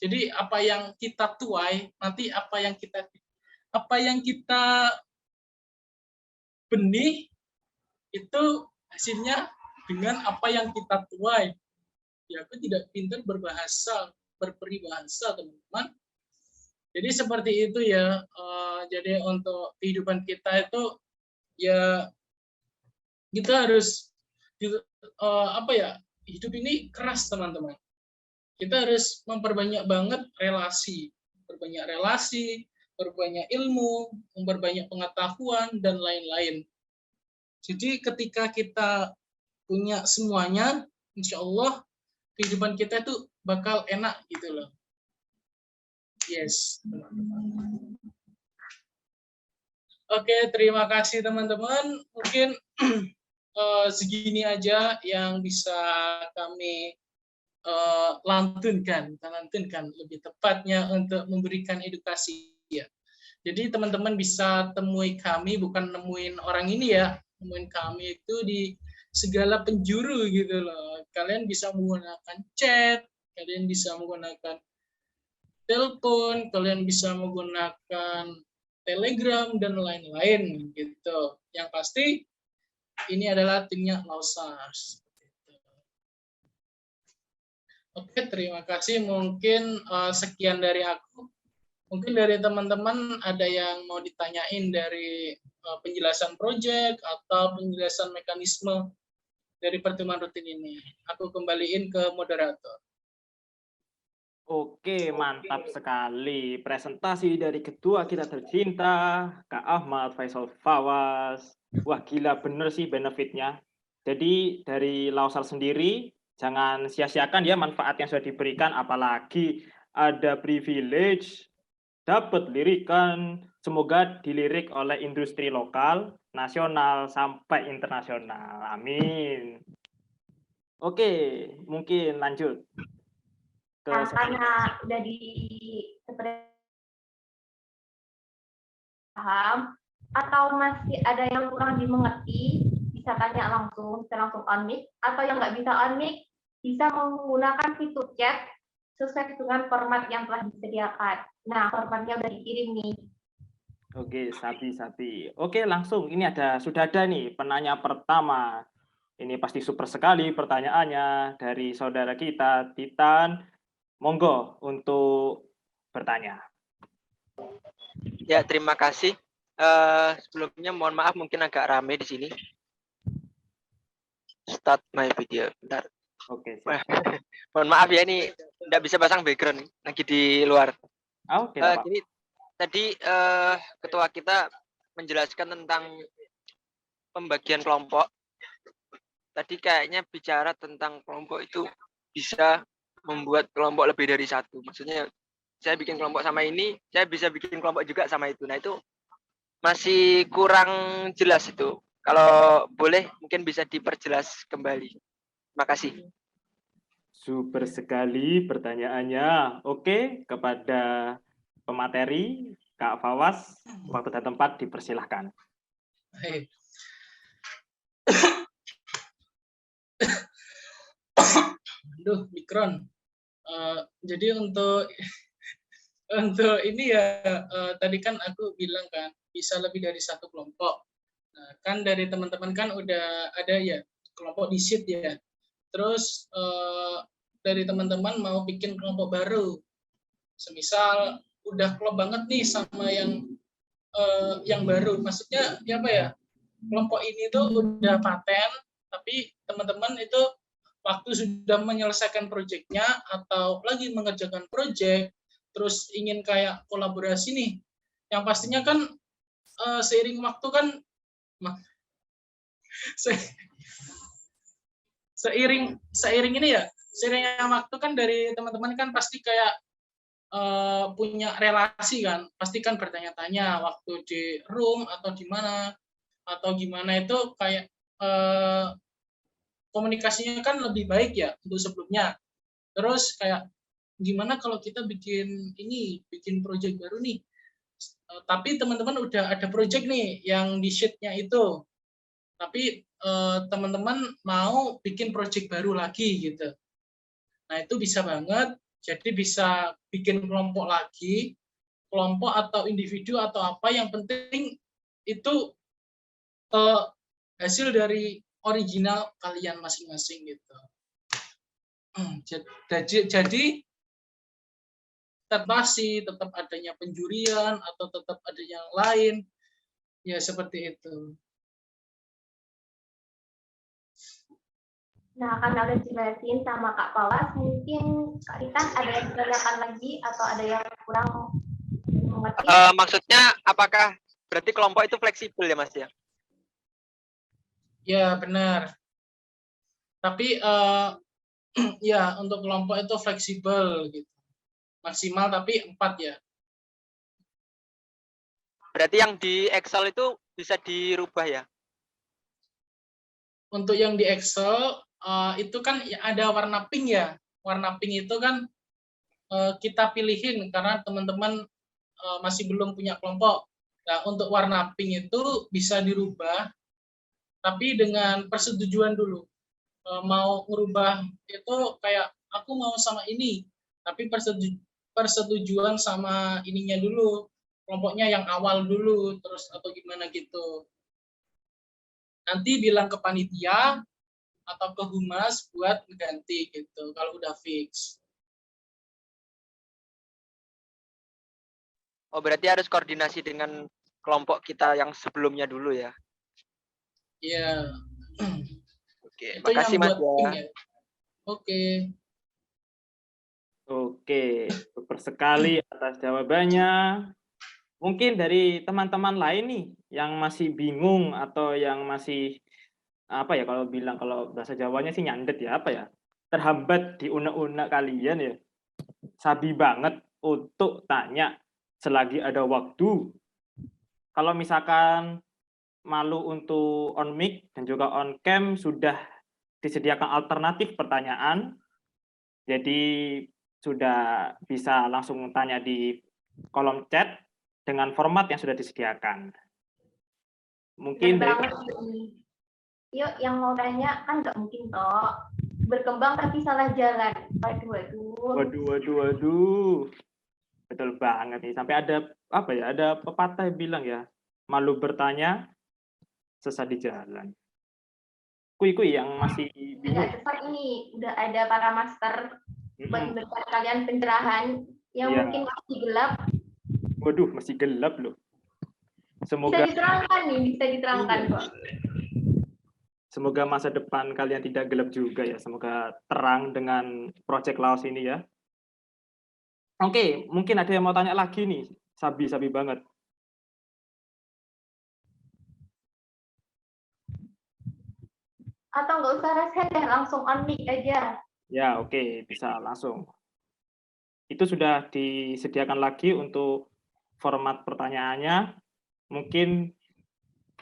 Jadi apa yang kita tuai, nanti apa yang kita benih itu hasilnya dengan apa yang kita tuai. Ya, aku tidak pintar berperibahasa teman-teman. Jadi seperti itu ya. Jadi untuk kehidupan kita itu ya kita harus hidup ini keras teman-teman. Kita harus memperbanyak banget relasi, perbanyak ilmu, memperbanyak pengetahuan dan lain-lain. Jadi ketika kita punya semuanya, insya Allah kehidupan kita itu bakal enak gitu loh. Yes, teman-teman. Oke, terima kasih teman-teman. Mungkin segini aja yang bisa kami lantunkan lebih tepatnya untuk memberikan edukasi ya. Jadi teman-teman bisa temui kami, bukan nemuin orang ini ya, nemuin kami itu di segala penjuru gitu loh. Kalian bisa menggunakan chat, kalian bisa menggunakan telepon, kalian bisa menggunakan Telegram dan lain-lain gitu. Yang pasti ini adalah timnya Lausars. Oke, terima kasih. Mungkin sekian dari aku. Mungkin dari teman-teman ada yang mau ditanyain dari penjelasan proyek atau penjelasan mekanisme dari pertemuan rutin ini. Aku kembaliin ke moderator. Oke, mantap sekali presentasi dari ketua kita tercinta, Kak Ahmad Faisal Fawaz. Wah, gila bener sih benefitnya. Jadi dari Lausars sendiri, jangan sia-siakan ya manfaat yang sudah diberikan, apalagi ada privilege, dapat lirikan, semoga dilirik oleh industri lokal, nasional, sampai internasional. Amin. Oke, mungkin lanjut. Nah, karena udah paham atau masih ada yang kurang dimengerti, bisa tanya langsung, bisa langsung on mic, atau yang nggak bisa on mic, bisa menggunakan fitur chat sesuai dengan format yang telah disediakan. Nah, formatnya udah dikirim nih. Oke, sapi. Oke, langsung. Ini sudah ada nih penanya pertama. Ini pasti super sekali pertanyaannya dari saudara kita, Titan. Monggo untuk bertanya. Ya, terima kasih. Sebelumnya mohon maaf mungkin agak rame di sini. Start my video. Bentar. Oke. Mohon maaf ya, ini tidak bisa pasang background lagi di luar. Oke. Jadi tadi ketua kita menjelaskan tentang pembagian kelompok. Tadi kayaknya bicara tentang kelompok itu bisa membuat kelompok lebih dari satu. Maksudnya saya bikin kelompok sama ini, saya bisa bikin kelompok juga sama itu. Nah, itu masih kurang jelas itu. Kalau boleh mungkin bisa diperjelas kembali. Terima kasih. Super sekali pertanyaannya. Oke, kepada pemateri Kak Fawaz, waktu dan tempat dipersilahkan. Aduh, Mikron. Jadi untuk ini ya, tadi kan aku bilang kan bisa lebih dari satu kelompok. Nah, kan dari teman-teman kan udah ada ya kelompok di sheet ya. Terus dari teman-teman mau bikin kelompok baru. Semisal udah klop banget nih sama yang baru. Maksudnya ya apa ya? Kelompok ini tuh udah paten, tapi teman-teman itu waktu sudah menyelesaikan proyeknya atau lagi mengerjakan proyek, terus ingin kayak kolaborasi nih, yang pastinya kan seiring waktu kan, seiring ini ya, seiringnya waktu kan dari teman-teman kan pasti kayak punya relasi kan, pasti kan bertanya-tanya waktu di room atau di mana atau gimana itu kayak komunikasinya kan lebih baik ya untuk sebelumnya. Terus kayak gimana kalau kita bikin proyek baru nih, tapi teman-teman udah ada project nih yang di sheet-nya itu. Tapi teman-teman mau bikin project baru lagi gitu. Nah, itu bisa banget. Jadi bisa bikin kelompok lagi, kelompok atau individu atau apa, yang penting itu hasil dari original kalian masing-masing gitu. Jadi tetap adanya penjurian atau tetap ada yang lain, ya seperti itu. Nah, karena udah dijelasin sama Kak Pawas, mungkin Kak Ritan ada yang ditanyakan lagi atau ada yang kurang mengerti? Maksudnya apakah berarti kelompok itu fleksibel ya Mas ya? Ya, benar. Tapi ya untuk kelompok itu fleksibel gitu. Maksimal tapi 4 ya. Berarti yang di Excel itu bisa dirubah ya? Untuk yang di Excel itu kan ada warna pink ya. Warna pink itu kan kita pilihin karena teman-teman masih belum punya kelompok. Nah, untuk warna pink itu bisa dirubah, tapi dengan persetujuan dulu. Mau ngerubah itu kayak aku mau sama ini, tapi persetujuan sama ininya dulu, kelompoknya yang awal dulu, terus atau gimana gitu. Nanti bilang ke panitia atau ke humas buat ganti gitu kalau udah fix. Oh, berarti harus koordinasi dengan kelompok kita yang sebelumnya dulu ya? Iya. Oke, Itu makasih yang Mas buat pink ya. ya. Oke. Oke, super sekali atas jawabannya. Mungkin dari teman-teman lain nih yang masih bingung atau yang masih apa ya, kalau bahasa Jawanya sih nyandet ya, apa ya, terhambat di unek-unek kalian ya. Sabi banget untuk tanya selagi ada waktu. Kalau misalkan malu untuk on mic dan juga on cam, sudah disediakan alternatif pertanyaan. Jadi sudah bisa langsung tanya di kolom chat dengan format yang sudah disediakan. Mungkin Bener banget nih. Yuk, yang mau tanya kan nggak mungkin toh. Berkembang tapi salah jalan. Waduh. Betul banget nih. Sampai ada apa ya? Ada pepatah yang bilang ya, malu bertanya, sesat di jalan. Kui yang masih bingung. Agak cepat ini, udah ada para master buat memberikan kalian pencerahan yang mungkin masih gelap. Waduh, masih gelap loh. Bisa diterangkan nih, bisa diterangkan kok. Semoga masa depan kalian tidak gelap juga ya. Semoga terang dengan Project Laos ini ya. Oke, mungkin ada yang mau tanya lagi nih. Sabi banget. Atau nggak usah resen deh, langsung on mic aja. Ya, oke, bisa langsung. Itu sudah disediakan lagi untuk format pertanyaannya. Mungkin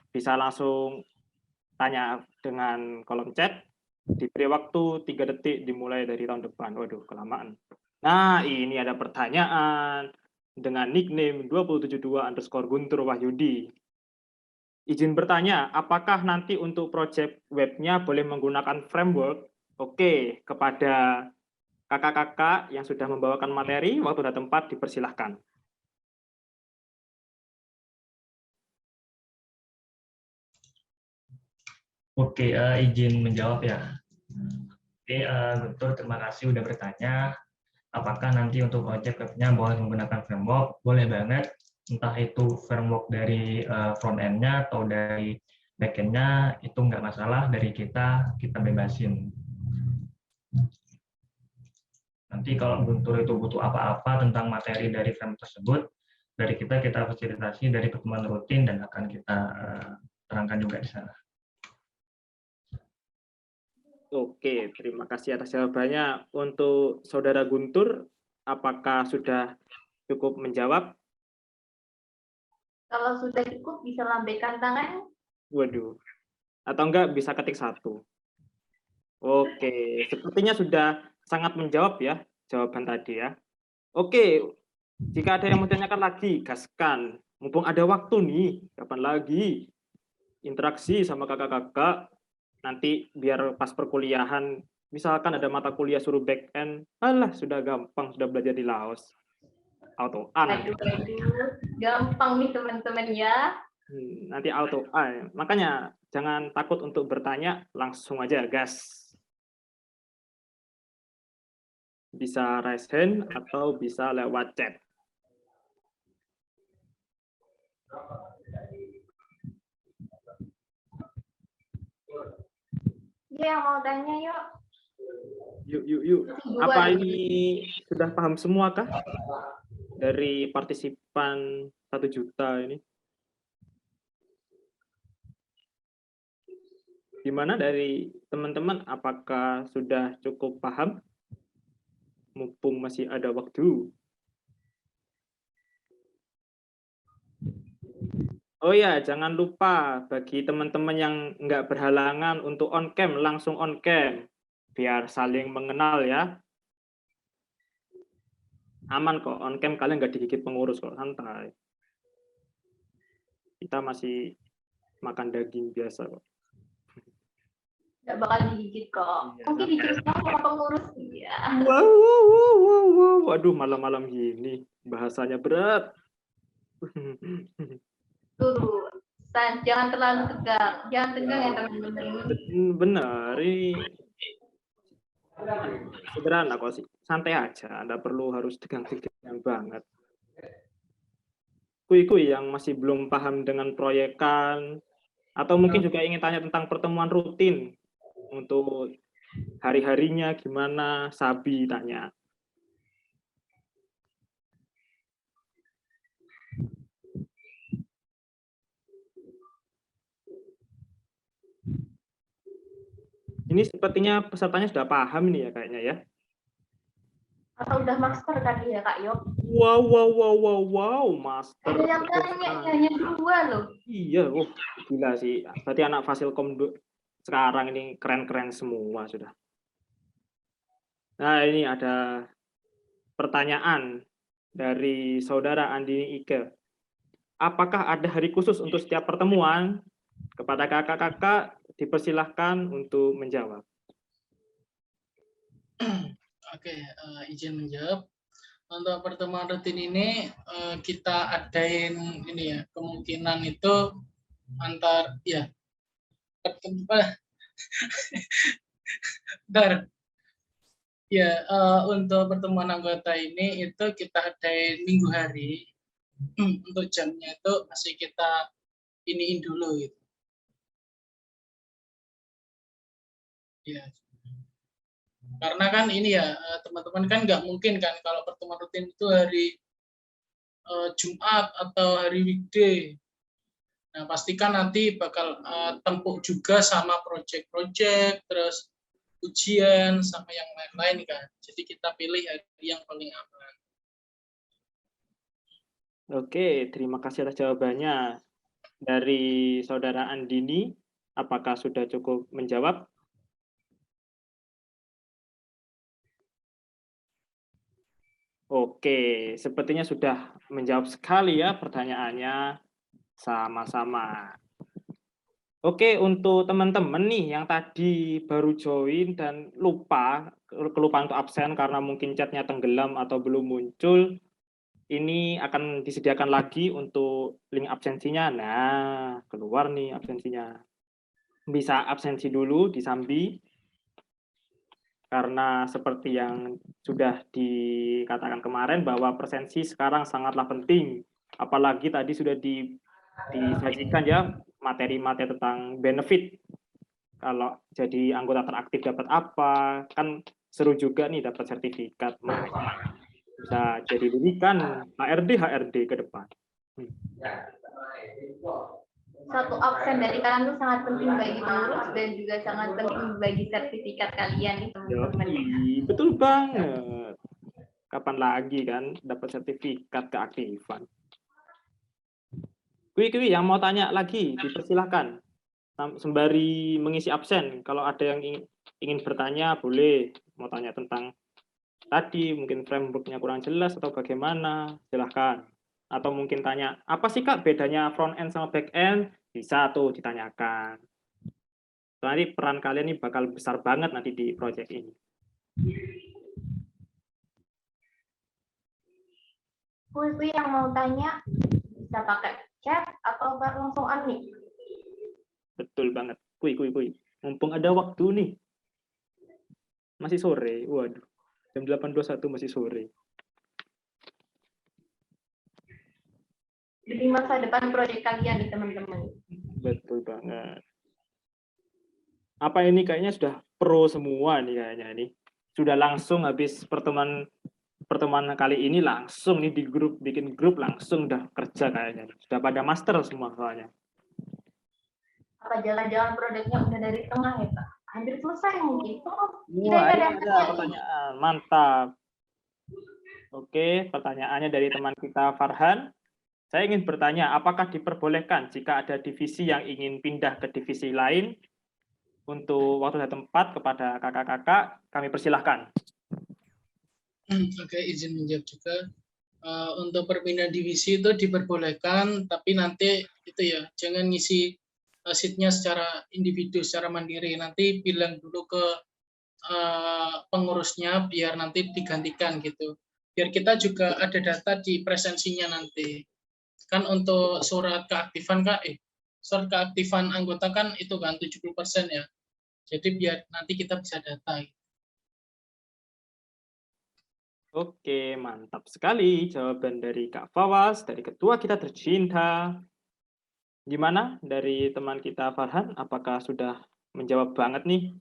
bisa langsung tanya dengan kolom chat. Diberi waktu 3 detik dimulai dari tahun depan. Waduh, kelamaan. Nah, ini ada pertanyaan dengan nickname 272_Guntur Wahyudi. Izin bertanya, apakah nanti untuk project webnya boleh menggunakan framework? Oke, kepada kakak-kakak yang sudah membawakan materi, waktu dan tempat dipersilahkan. Oke, izin menjawab ya. Oke, Guntur, terima kasih udah bertanya. Apakah nanti untuk project webnya boleh menggunakan framework? Boleh banget. Entah itu framework dari front end-nya atau dari back end-nya, itu nggak masalah. Dari kita bebasin. Nanti kalau Guntur itu butuh apa-apa tentang materi dari framework tersebut, dari kita fasilitasi dari pertemuan rutin dan akan kita terangkan juga di sana. Oke, terima kasih atas jawabannya. Untuk Saudara Guntur, apakah sudah cukup menjawab? Kalau sudah cukup, bisa lambaikan tangan. Waduh. Atau enggak bisa ketik 1. Oke, sepertinya sudah sangat menjawab ya jawaban tadi ya. Oke, Jika ada yang mau tanyakan lagi, gaskan. Mumpung ada waktu nih, kapan lagi interaksi sama kakak-kakak. Nanti biar pas perkuliahan, misalkan ada mata kuliah suruh back end, alah sudah gampang, sudah belajar di Laos. Auto A nanti. Aduh, gampang nih teman-teman ya. Nanti auto A. Makanya jangan takut untuk bertanya, langsung aja gas. Bisa raise hand atau bisa lewat chat. Ya, yang mau tanya yuk. Yuk. Apa ini sudah paham semua kah? Dari partisipan 1 juta ini. Gimana dari teman-teman? Apakah sudah cukup paham? Mumpung masih ada waktu. Oh ya, jangan lupa bagi teman-teman yang nggak berhalangan untuk on cam, langsung on cam. Biar saling mengenal ya. Aman kok, on cam kalian nggak digigit pengurus kok, santai. Kita masih makan daging biasa kok. Nggak bakal digigit kok. Mungkin digigit sama pengurus. Ya. Wow. Waduh, malam-malam gini bahasanya berat. Tuh, jangan terlalu tegang. Jangan tegang ya teman-teman. Benar, ini sederhana kok sih. Santai aja, Anda perlu harus tegang-tegang banget. Kui yang masih belum paham dengan proyekan, atau mungkin juga ingin tanya tentang pertemuan rutin untuk hari-harinya gimana, Sabi tanya. Ini sepertinya pesertanya sudah paham nih ya kayaknya ya. Atau udah master tadi ya Kak Yok? Wow, master. Ada yang tanya, hanya 2 loh. Iya, gila sih. Berarti anak Fasilkom sekarang ini keren-keren semua sudah. Nah, ini ada pertanyaan dari saudara Andini Ike. Apakah ada hari khusus untuk setiap pertemuan? Kepada kakak-kakak dipersilahkan untuk menjawab. Oke, izin menjawab. Untuk pertemuan rutin ini kita adain ini ya, kemungkinan itu antar ya untuk pertemuan anggota ini itu kita adain minggu hari. Untuk jamnya itu masih kita iniin dulu gitu. Ya. Karena kan ini ya teman-teman kan nggak mungkin kan kalau pertemuan rutin itu hari Jumat atau hari weekday. Nah pastikan nanti bakal tempuk juga sama project-project, terus ujian sama yang lain-lain kan. Jadi kita pilih hari yang paling aman. Oke, terima kasih atas jawabannya. Dari saudara Andini, apakah sudah cukup menjawab? Oke, sepertinya sudah menjawab sekali ya pertanyaannya. Sama-sama. Oke, untuk teman-teman nih yang tadi baru join dan kelupaan untuk absen karena mungkin chatnya tenggelam atau belum muncul, ini akan disediakan lagi untuk link absensinya. Nah, keluar nih absensinya. Bisa absensi dulu di Sambi, karena seperti yang sudah dikatakan kemarin bahwa presensi sekarang sangatlah penting. Apalagi tadi sudah disajikan ya materi-materi tentang benefit. Kalau jadi anggota teraktif dapat apa, kan seru juga nih dapat sertifikat. Bisa jadi lulusan HRD ke depan. Satu absen dari kalian itu sangat penting bagi pengurus dan juga sangat penting bagi sertifikat kalian itu teman-teman. Betul banget. Kapan lagi kan dapat sertifikat keaktifan? Kui yang mau tanya lagi dipersilahkan. Sembari mengisi absen, kalau ada yang ingin bertanya boleh, mau tanya tentang tadi mungkin framework-nya kurang jelas atau bagaimana, silahkan. Atau mungkin tanya, apa sih Kak bedanya front end sama back end? Bisa tuh ditanyakan. Nanti peran kalian ini bakal besar banget nanti di project ini. Kui yang mau tanya bisa pakai chat atau langsung unmute. Betul banget. Kui. Mumpung ada waktu nih. Masih sore. Waduh. Jam 8.21 masih sore. Di masa depan proyek kalian nih teman-teman. Betul banget. Apa ini kayaknya sudah pro semua nih kayaknya nih. Sudah langsung habis pertemuan kali ini langsung nih di grup, bikin grup langsung udah kerja kayaknya. Sudah pada master semua soalnya. Apa jalan-jalan proyeknya udah dari tengah ya Pak? Hampir selesai mungkin. Wah, ini ada pertanyaan. Mantap. Oke, pertanyaannya dari teman kita Farhan. Saya ingin bertanya, apakah diperbolehkan jika ada divisi yang ingin pindah ke divisi lain? Untuk waktu dan tempat kepada kakak-kakak, kami persilahkan. Oke, izin menjawab juga. Untuk perpindahan divisi itu diperbolehkan, tapi nanti itu ya, jangan ngisi sheet-nya secara individu, secara mandiri. Nanti bilang dulu ke pengurusnya biar nanti digantikan gitu. Biar kita juga ada data di presensinya nanti. Kan untuk surat keaktifan surat keaktifan anggota kan itu kan 70% ya. Jadi biar nanti kita bisa data. Oke, mantap sekali jawaban dari Kak Fawas, dari ketua kita tercinta. Gimana dari teman kita Farhan? Apakah sudah menjawab banget nih?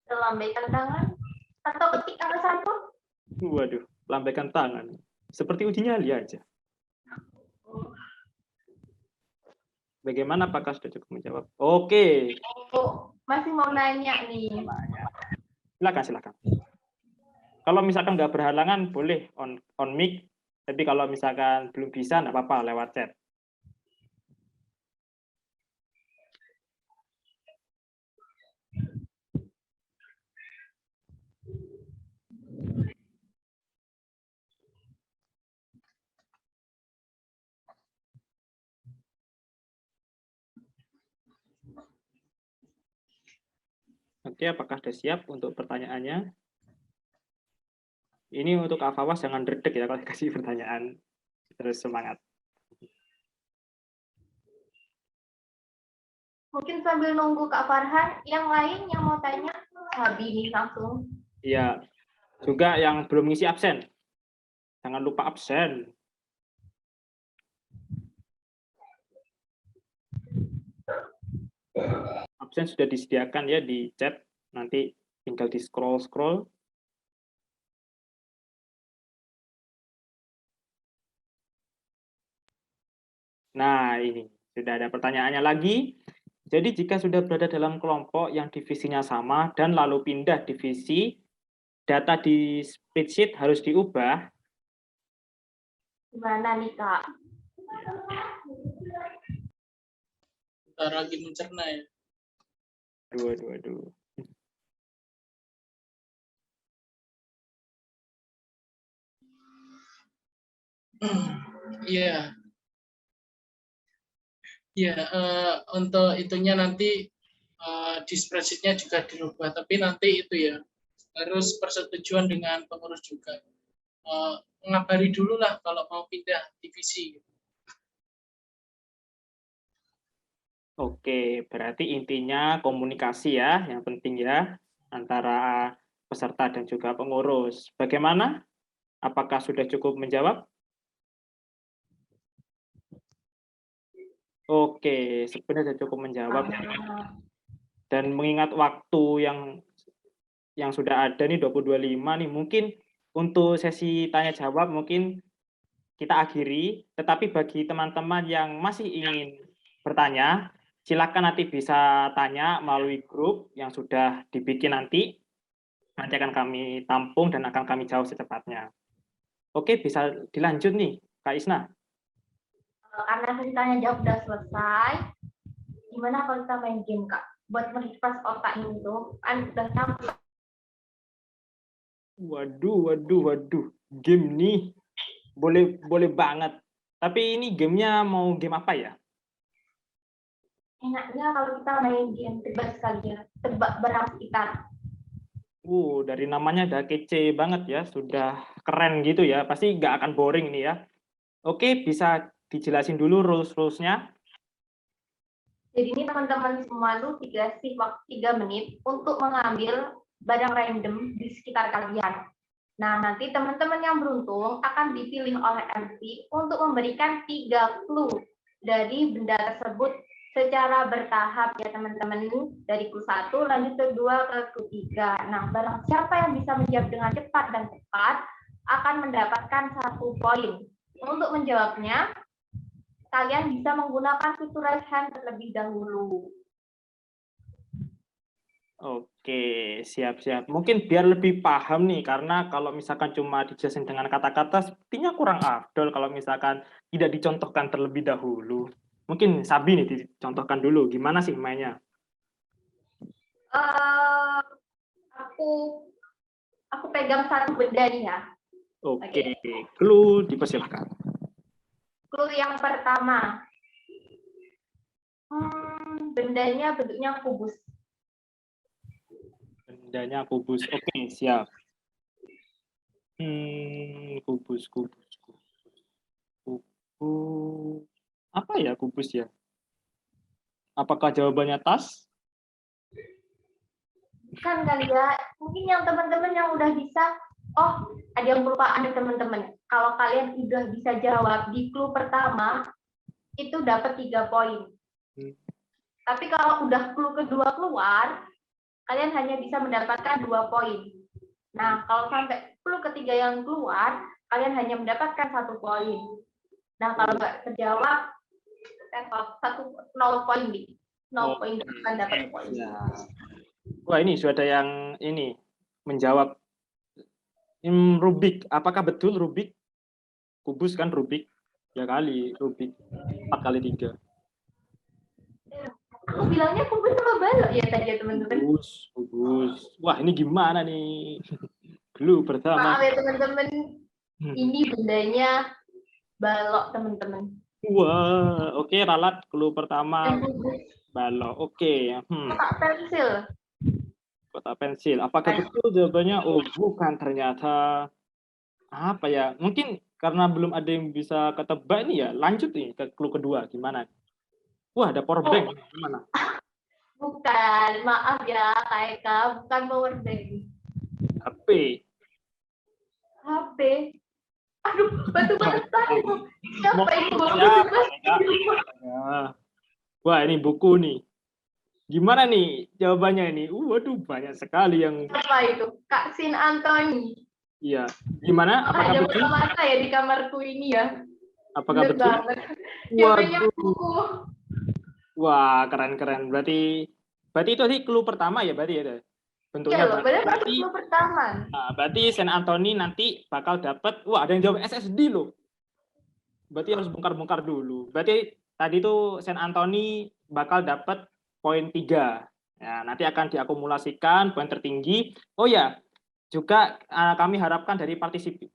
Lambaikan tangan atau ketik angka 1? Waduh, lambaikan tangan. Seperti uji nyali aja. Bagaimana, apakah sudah cukup menjawab? Oke. Masih mau nanya nih. Silakan. Kalau misalkan nggak berhalangan, boleh on mic. Tapi kalau misalkan belum bisa, nggak apa-apa, lewat chat. Oke, apakah sudah siap untuk pertanyaannya? Ini untuk Kak Fawas, jangan redek ya kalau dikasih pertanyaan. Terus semangat. Mungkin sambil nunggu Kak Farhan, yang lain yang mau tanya, Habi nih langsung. Iya, juga yang belum ngisi absen. Jangan lupa absen. Absen sudah disediakan ya di chat, nanti tinggal di scroll. Nah, ini sudah ada pertanyaannya lagi. Jadi jika sudah berada dalam kelompok yang divisinya sama dan lalu pindah divisi, data di spreadsheet harus diubah. Gimana nih Kak? Ntar lagi mencerna ya. Aduh. Iya. Ya, untuk itunya nanti di spreadsheet-nya juga dirubah, tapi nanti itu ya harus persetujuan dengan pengurus juga. Ngabari dulu lah kalau mau pindah divisi. Oke, berarti intinya komunikasi ya, yang penting ya, antara peserta dan juga pengurus. Bagaimana? Apakah sudah cukup menjawab? Oke, sebenarnya sudah cukup menjawab. Dan mengingat waktu yang sudah ada nih 20.25 nih, mungkin untuk sesi tanya jawab mungkin kita akhiri, tetapi bagi teman-teman yang masih ingin bertanya, silakan nanti bisa tanya melalui grup yang sudah dibikin nanti akan kami tampung dan akan kami jawab secepatnya. Oke, bisa dilanjut nih, Kak Isna. Karena sesi tanya jawab udah selesai, gimana kalau kita main game Kak? Buat merefresh otak ini tuh, kan udah capek. Waduh. Game nih. Boleh banget. Tapi ini gamenya mau game apa ya? Enaknya kalau kita main game tebak sekali ya, tebak barang sekitar. Dari namanya udah kece banget ya, sudah keren gitu ya. Pasti nggak akan boring nih ya. Oke, bisa dijelasin dulu rules-rulesnya. Jadi ini teman-teman semua tuh dikasih waktu 3 menit untuk mengambil barang random di sekitar kalian. Nah, nanti teman-teman yang beruntung akan dipilih oleh MC untuk memberikan 3 clue dari benda tersebut secara bertahap ya teman-teman. Dari clue 1 lanjut ke 2 ke clue 3. Nah, barang siapa yang bisa menjawab dengan cepat dan tepat akan mendapatkan 1 poin. Untuk menjawabnya, kalian bisa menggunakan fitur raise hand terlebih dahulu. Oke, siap-siap. Mungkin biar lebih paham nih, karena kalau misalkan cuma dijelasin dengan kata-kata, sepertinya kurang afdol kalau misalkan tidak dicontohkan terlebih dahulu. Mungkin Sabi nih dicontohkan dulu, gimana sih mainnya? Aku pegang satu benda nih ya. Oke, clue dipersilakan. Clue yang pertama, bendanya bentuknya kubus. Bendanya kubus. Oke, siap. Kubus. Apa ya kubus ya? Apakah jawabannya tas? Kan kali ya, mungkin yang teman-teman yang udah bisa, ada yang kelupaan nih teman-teman. Kalau kalian udah bisa jawab di clue pertama, itu dapat 3 poin. Tapi kalau udah clue kedua keluar, kalian hanya bisa mendapatkan 2 poin. Nah, kalau sampai clue ketiga yang keluar, kalian hanya mendapatkan 1 poin. Nah, kalau nggak terjawab, 0 poin nih. 0 poin akan dapat poin. Wah, ini sudah ada yang ini menjawab. Rubik, apakah betul Rubik? Kubus kan Rubik? Ya kali, Rubik. 4 kali 3. Aku bilangnya kubus sama balok ya tadi ya teman-teman. Kubus. Wah, ini gimana nih? Clue pertama. Maaf ya teman-teman. Ini bendanya balok teman-teman. Wah, oke, ralat clue pertama. Balok, oke. Kotak pensil. Kotak pensil. Apakah betul jawabannya? Oh, bukan ternyata. Apa ya? Mungkin karena belum ada yang bisa ketebak nih ya. Lanjut nih ke clue kedua. Gimana? Wah, ada power bank. Gimana? Bukan, maaf ya Kak Eka, bukan power bank. HP. HP. Aduh, batu bata itu. Siapa ini Wah, ini buku nih. Gimana nih jawabannya ini? Waduh, banyak sekali yang. Siapa itu? Kak Sin Anthony. Iya. Gimana? Apakah betul? Ada mata ya di kamarku ini ya. Apakah betul? Waduh. Wah, keren-keren. Berarti itu tadi clue pertama ya berarti ya. Bentuknya ya, berarti clue pertama. Nah, berarti Saint Anthony nanti bakal dapat, ada yang jawab SSD loh. Berarti harus bongkar-bongkar dulu. Berarti tadi tuh Saint Anthony bakal dapat poin 3. Ya, nanti akan diakumulasikan poin tertinggi. Oh ya, juga kami harapkan dari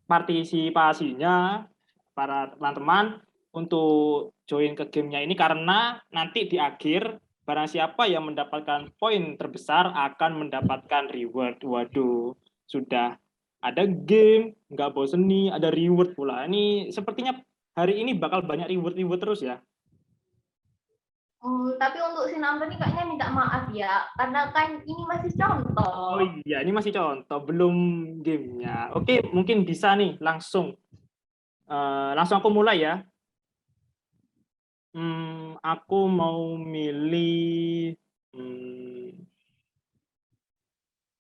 partisipasinya para teman-teman untuk join ke gamenya ini, karena nanti di akhir barang siapa yang mendapatkan poin terbesar akan mendapatkan reward. Waduh, sudah ada game, nggak bosen nih, ada reward pula. Ini sepertinya hari ini bakal banyak reward terus ya. Tapi untuk Sin Anthony kayaknya minta maaf ya, karena kan ini masih contoh. Oh iya, ini masih contoh, belum gamenya. Oke, mungkin bisa nih langsung aku mulai ya. Aku mau milih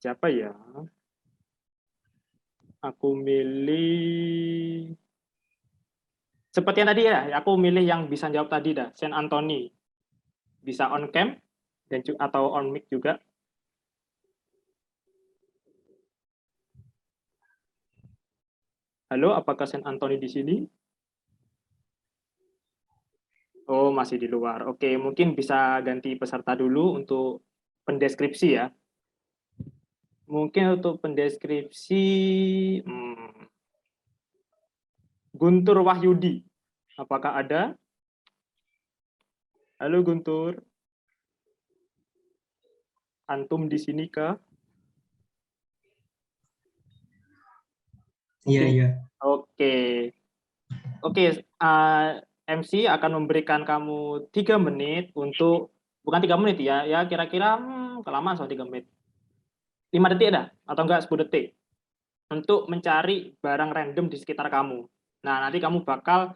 siapa ya? Aku milih seperti yang tadi ya. Aku milih yang bisa jawab tadi dah, Saint Anthony. Bisa on cam dan atau on mic juga. Halo, apakah Saint Anthony di sini? Oh, masih di luar. Oke, mungkin bisa ganti peserta dulu untuk pendeskripsi ya. Mungkin untuk pendeskripsi Guntur Wahyudi. Apakah ada? Halo Guntur. Antum di sini kah? Iya, iya. Oke. MC akan memberikan kamu 3 menit untuk, bukan 3 menit ya kira-kira kelamaan soal 3 menit. 5 detik ada? Atau enggak 10 detik? Untuk mencari barang random di sekitar kamu. Nah, nanti kamu bakal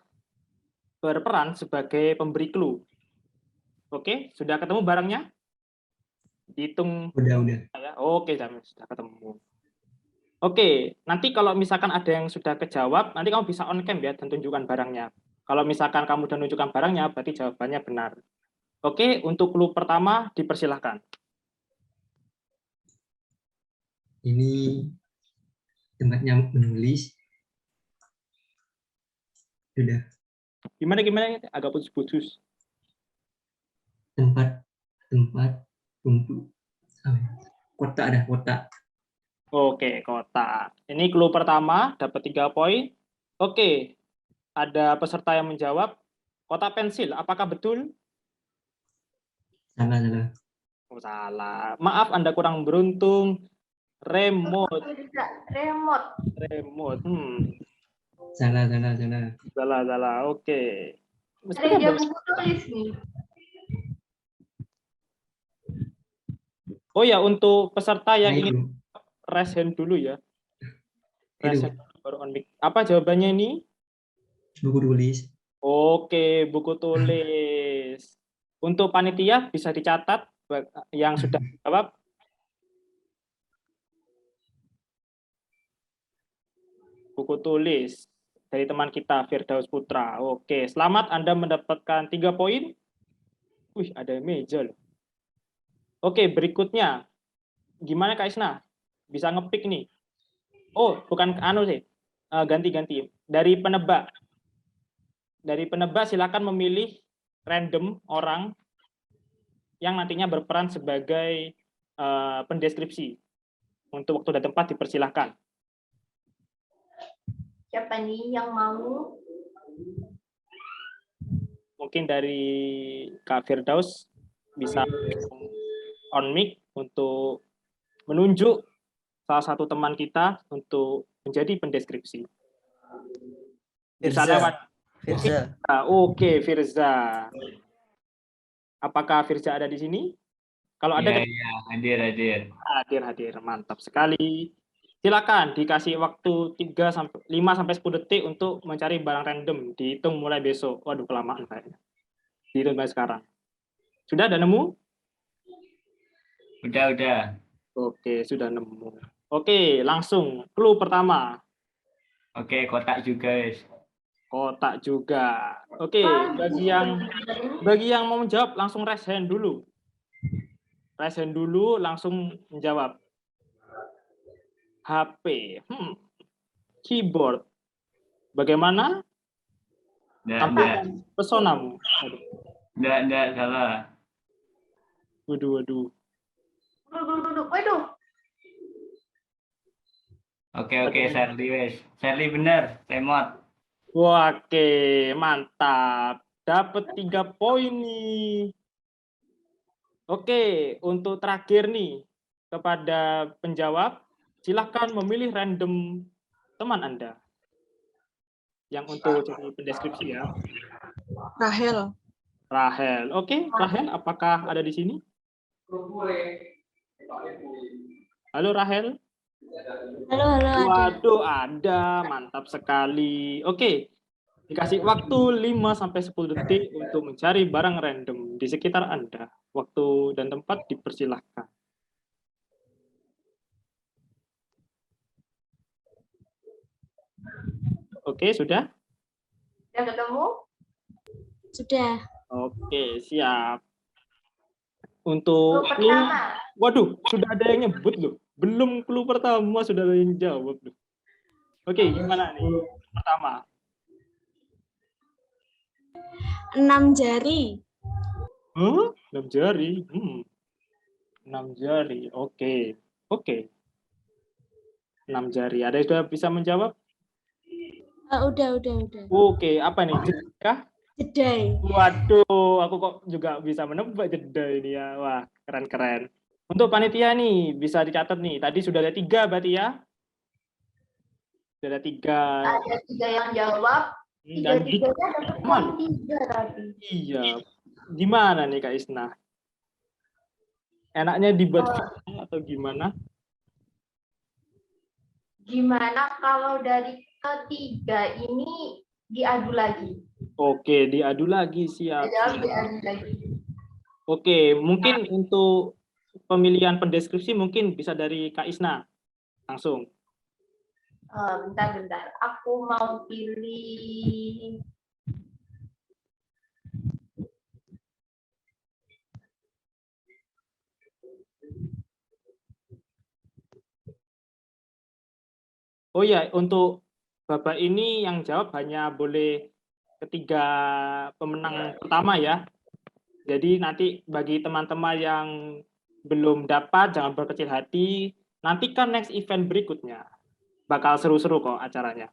berperan sebagai pemberi clue. Oke, sudah ketemu barangnya? Dihitung. Udah. Ya. Oke, sudah ketemu. Oke, nanti kalau misalkan ada yang sudah kejawab, nanti kamu bisa on cam ya dan tunjukkan barangnya. Kalau misalkan kamu sudah menunjukkan barangnya, berarti jawabannya benar. Oke, untuk clue pertama dipersilahkan. Ini tempatnya menulis. Sudah. Gimana? Agak putus-putus. Tempat untuk kotak. Oke, kotak. Ini clue pertama, dapat 3 poin. Oke, ada peserta yang menjawab. Kotak pensil, apakah betul? Salah. Oh, salah. Maaf, Anda kurang beruntung. Remote. Salah. Salah. Oke. Ada yang buku tulis nih. Oh ya, untuk peserta yang Nah, ingin raise hand dulu ya. Raise hand baru on mic. Apa jawabannya ini? Buku tulis. Oke, buku tulis. Untuk panitia bisa dicatat yang sudah jawab. Buku tulis dari teman kita Firdaus Putra. Oke, selamat Anda mendapatkan 3 poin. Wih, ada meja loh. Oke, berikutnya. Gimana Kak Isna? Bisa ngepick nih. Oh, bukan sih. Ganti. Dari penebak. Silakan memilih random orang yang nantinya berperan sebagai pendeskripsi. Untuk waktu dan tempat dipersilahkan. Siapa nih yang mau? Mungkin dari Kak Firdaus bisa on mic untuk menunjuk salah satu teman kita untuk menjadi pendeskripsi. Bisa lewat. Firza. Oke, Firza. Apakah Firza ada di sini? Kalau ada, hadir. Hadir. Mantap sekali. Silakan dikasih waktu 5 sampai 10 detik untuk mencari barang random. Dihitung mulai besok. Waduh, kelamaan kayaknya. Dihitung mulai sekarang. Sudah ada nemu? Udah. Oke, sudah nemu. Oke, langsung. Clue pertama. Oke, kotak juga, guys. Kotak juga. Oke, bagi yang mau menjawab langsung raise hand dulu. Raise hand dulu, langsung menjawab. HP, keyboard. Bagaimana? Tampilkan pesonamu. Enggak, salah. Waduh. Waduh. Oke, Sherly, wes. Sherly bener, remote. Oke, mantap. Dapat 3 poin nih. Oke, untuk terakhir nih, kepada penjawab, silahkan memilih random teman Anda. Yang untuk jadi pendeskripsi ya. Rahel. Oke, Rahel, apakah ada di sini? Halo, Rahel. Halo. Waduh, ada. Mantap sekali. Oke, dikasih waktu 5 sampai 10 detik untuk mencari barang random di sekitar Anda. Waktu dan tempat dipersilahkan. Oke, sudah? Sudah ketemu? Sudah. Oke, siap. Untuk Clue pertama. Waduh, sudah ada yang nyebut loh. Belum clue pertama sudah ada yang jawab loh. Oke, gimana nih? Pertama. 6 jari. 6 jari. 6 jari. Oke. 6 jari. Ada yang sudah bisa menjawab? Udah. Oke, apa nih? Jeda? Jedai. Waduh, aku kok juga bisa menebak jeda ini ya. Wah, keren-keren. Untuk panitia nih, bisa dicatat nih. Tadi sudah ada 3 berarti ya? Sudah ada 3. Ada 3 yang jawab, Dan tiga-tiganya dapat poin 3 tadi. iya. Gimana nih Kak Isna? Enaknya dibuat video atau gimana? Gimana kalau dari ketiga ini diadu lagi? Oke, diadu lagi, siap. Jawab diadu lagi. Oke, mungkin untuk pemilihan pendeskripsi mungkin bisa dari Kak Isna. Langsung. Bentar. Aku mau pilih. Oh ya, untuk Bapak ini yang jawab hanya boleh ketiga pemenang pertama ya. Jadi nanti bagi teman-teman yang belum dapat, jangan berkecil hati. Nantikan next event berikutnya. Bakal seru-seru kok acaranya.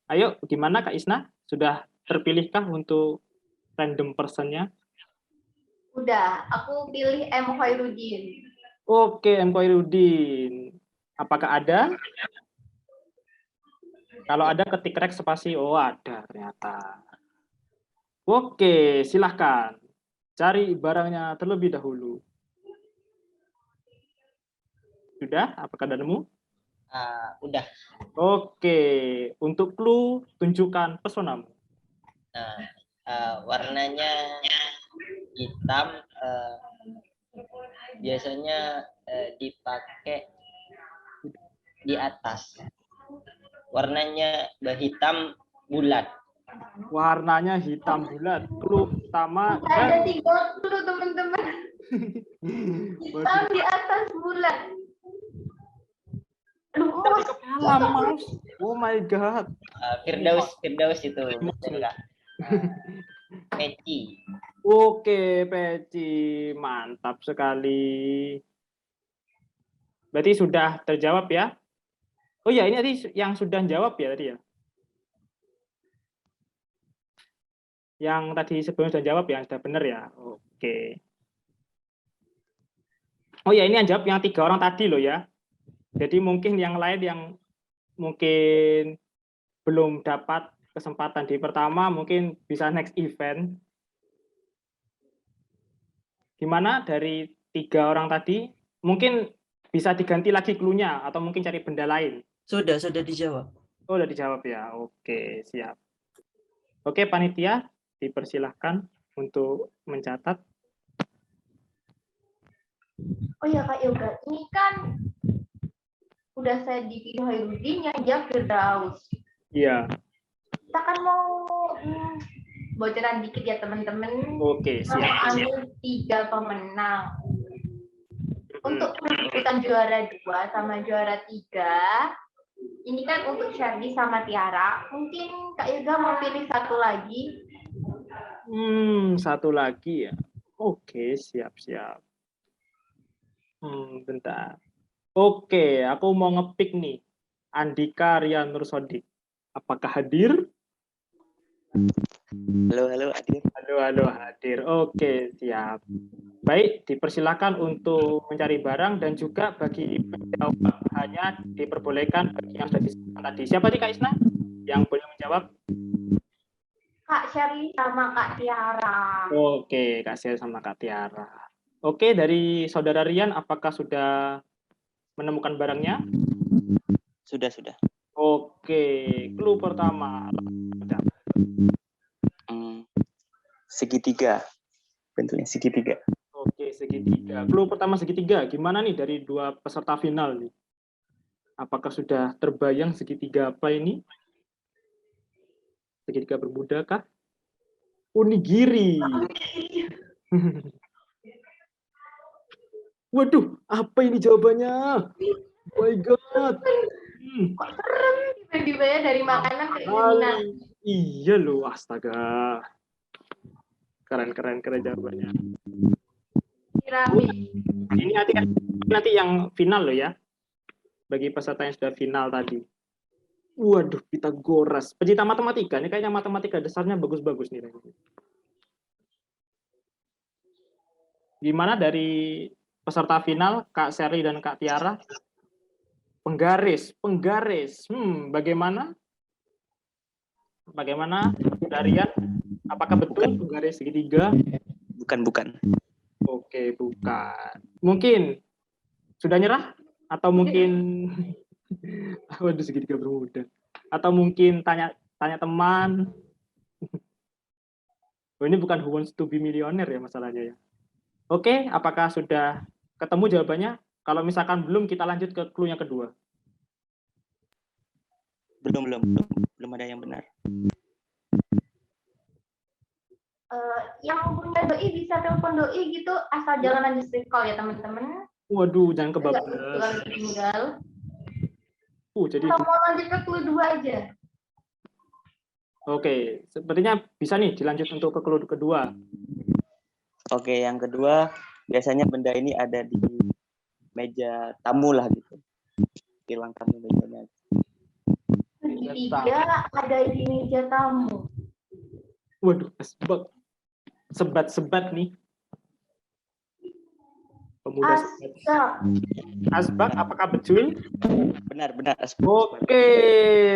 Ayo, gimana Kak Isna? Sudah terpilihkah untuk random person-nya? Udah, aku pilih M. Khairuddin. Oke, M. Khairuddin. Apakah ada? Kalau ada ketik rek spasi. Oh, ada ternyata. Oke, silahkan. Cari barangnya terlebih dahulu. Sudah? Apakah ada nemu? Udah. Oke, untuk clue, tunjukkan pesonamu. Warnanya hitam, biasanya dipakai di atas. Warnanya hitam bulat. Warnanya hitam bulat. Clue pertama. Ada 3 clue teman-teman. Hitam di atas bulat. Mas. Oh my god. Firdaus itu betul nggak? Peci. Oke, peci. Mantap sekali. Berarti sudah terjawab ya? Oh ya, ini tadi yang sudah jawab ya tadi ya? Yang tadi sebelumnya sudah jawab ya, sudah benar ya? Oke. Oh ya, ini yang jawab yang 3 orang tadi loh ya. Jadi mungkin yang lain yang mungkin belum dapat kesempatan di pertama, mungkin bisa next event. Gimana dari 3 orang tadi? Mungkin bisa diganti lagi clue-nya atau mungkin cari benda lain. Sudah dijawab. Oh, sudah dijawab ya. Oke, siap. Oke, panitia, dipersilahkan untuk mencatat. Oh ya Kak Yoga, ini kan udah saya dipilih Khairuddin, yang jawab Firdaus. Iya. Kita kan mau bocoran dikit ya teman-teman. Oke, siap. Ambil 3 pemenang. Untuk perebutan juara 2 sama juara 3, ini kan untuk Sherly sama Tiara. Mungkin Kak Yoga mau pilih satu lagi. Satu lagi ya. Oke, siap-siap. Bentar. Oke, aku mau ngepick nih. Andika Rian Nursodik. Apakah hadir? Halo, hadir. Halo, hadir. Oke, siap. Baik, dipersilakan untuk mencari barang dan juga bagi penjawab hanya diperbolehkan bagi yang sudah disebutkan tadi. Siapa nih Kak Isna yang boleh menjawab? Kak Sherly sama Kak Tiara. Oke, Kak Sherly sama Kak Tiara. Oke, dari Saudara Rian, apakah sudah menemukan barangnya? Sudah. Oke, clue pertama. Segitiga. Bentuknya segitiga. Oke, segitiga. Clue pertama segitiga. Gimana nih dari 2 peserta final nih? Apakah sudah terbayang segitiga apa ini? Segitiga bermuda kah? Onigiri. Waduh, apa ini jawabannya? Oh my god. Kok serem tiba-tiba ya dari makanan ke kuliner. Iya loh, astaga. Keren jawabannya. Tiramisu. Ini nanti yang final loh ya. bagi peserta yang sudah final tadi. Waduh, Pitagoras. Pecinta matematika, ini kayaknya matematika dasarnya bagus-bagus nih. Gimana dari peserta final, Kak Sherly dan Kak Tiara? Penggaris. Bagaimana? Bagaimana, Darian? Apakah betul penggaris segitiga? Bukan. Oke, bukan. Mungkin sudah nyerah? Atau mungkin waduh, segitiga bermuda. Atau mungkin tanya teman. Oh, ini bukan Who Wants to be Millionaire ya masalahnya ya. Oke, apakah sudah ketemu jawabannya? Kalau misalkan belum, kita lanjut ke clue yang kedua. Belum ada yang benar. Yang punya doi bisa telepon doi gitu, asal jangan lanjut straight call ya teman-teman. Waduh, jangan Nggak kebablas. tinggal. Jadi Atau mau lanjut ke clue 2 aja. oke, sepertinya bisa nih dilanjut untuk ke clue kedua. Oke, yang kedua, biasanya benda ini ada di meja tamu lah gitu. Di ruang tamu mejanya. Segitiga ada di meja tamu. Waduh, sebat nih. Pemuda sebat. Asbak, apakah betul? Benar. Oke,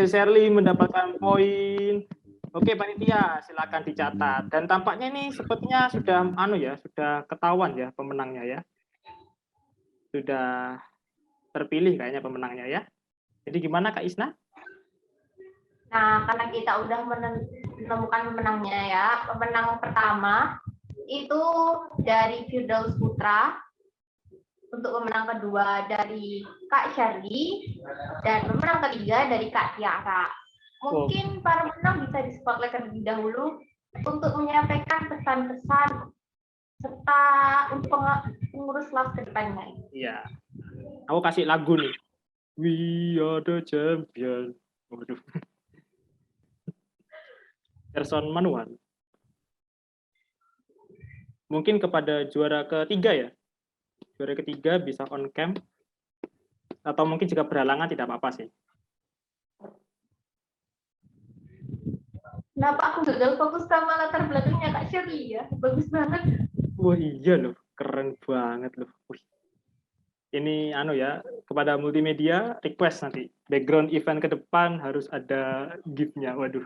Sherly mendapatkan poin. Oke, panitia, silakan dicatat. Dan tampaknya ini sepertinya sudah sudah ketahuan ya pemenangnya ya. Sudah terpilih kayaknya pemenangnya ya. Jadi gimana Kak Isna? Nah, karena kita udah menemukan pemenangnya ya. Pemenang pertama itu dari Firdaus Putra. Untuk pemenang kedua dari Kak Sherly. Dan pemenang ketiga dari Kak Tiara. Mungkin para pemenang bisa di-spotlight terlebih dahulu untuk menyampaikan pesan-pesan serta untuk pengurus LAS ke depannya. Iya. Aku kasih lagu nih. We are the champion. Waduh. Erson Manuan. Mungkin kepada juara ketiga ya. Juara ketiga bisa on cam. Atau mungkin jika berhalangan tidak apa-apa sih. Kenapa aku gagal fokus sama latar belakangnya Kak Sherly ya? Bagus banget. Wah iya loh, keren banget loh. Wih. Ini kepada multimedia request nanti. Background event ke depan harus ada GIF-nya. Waduh.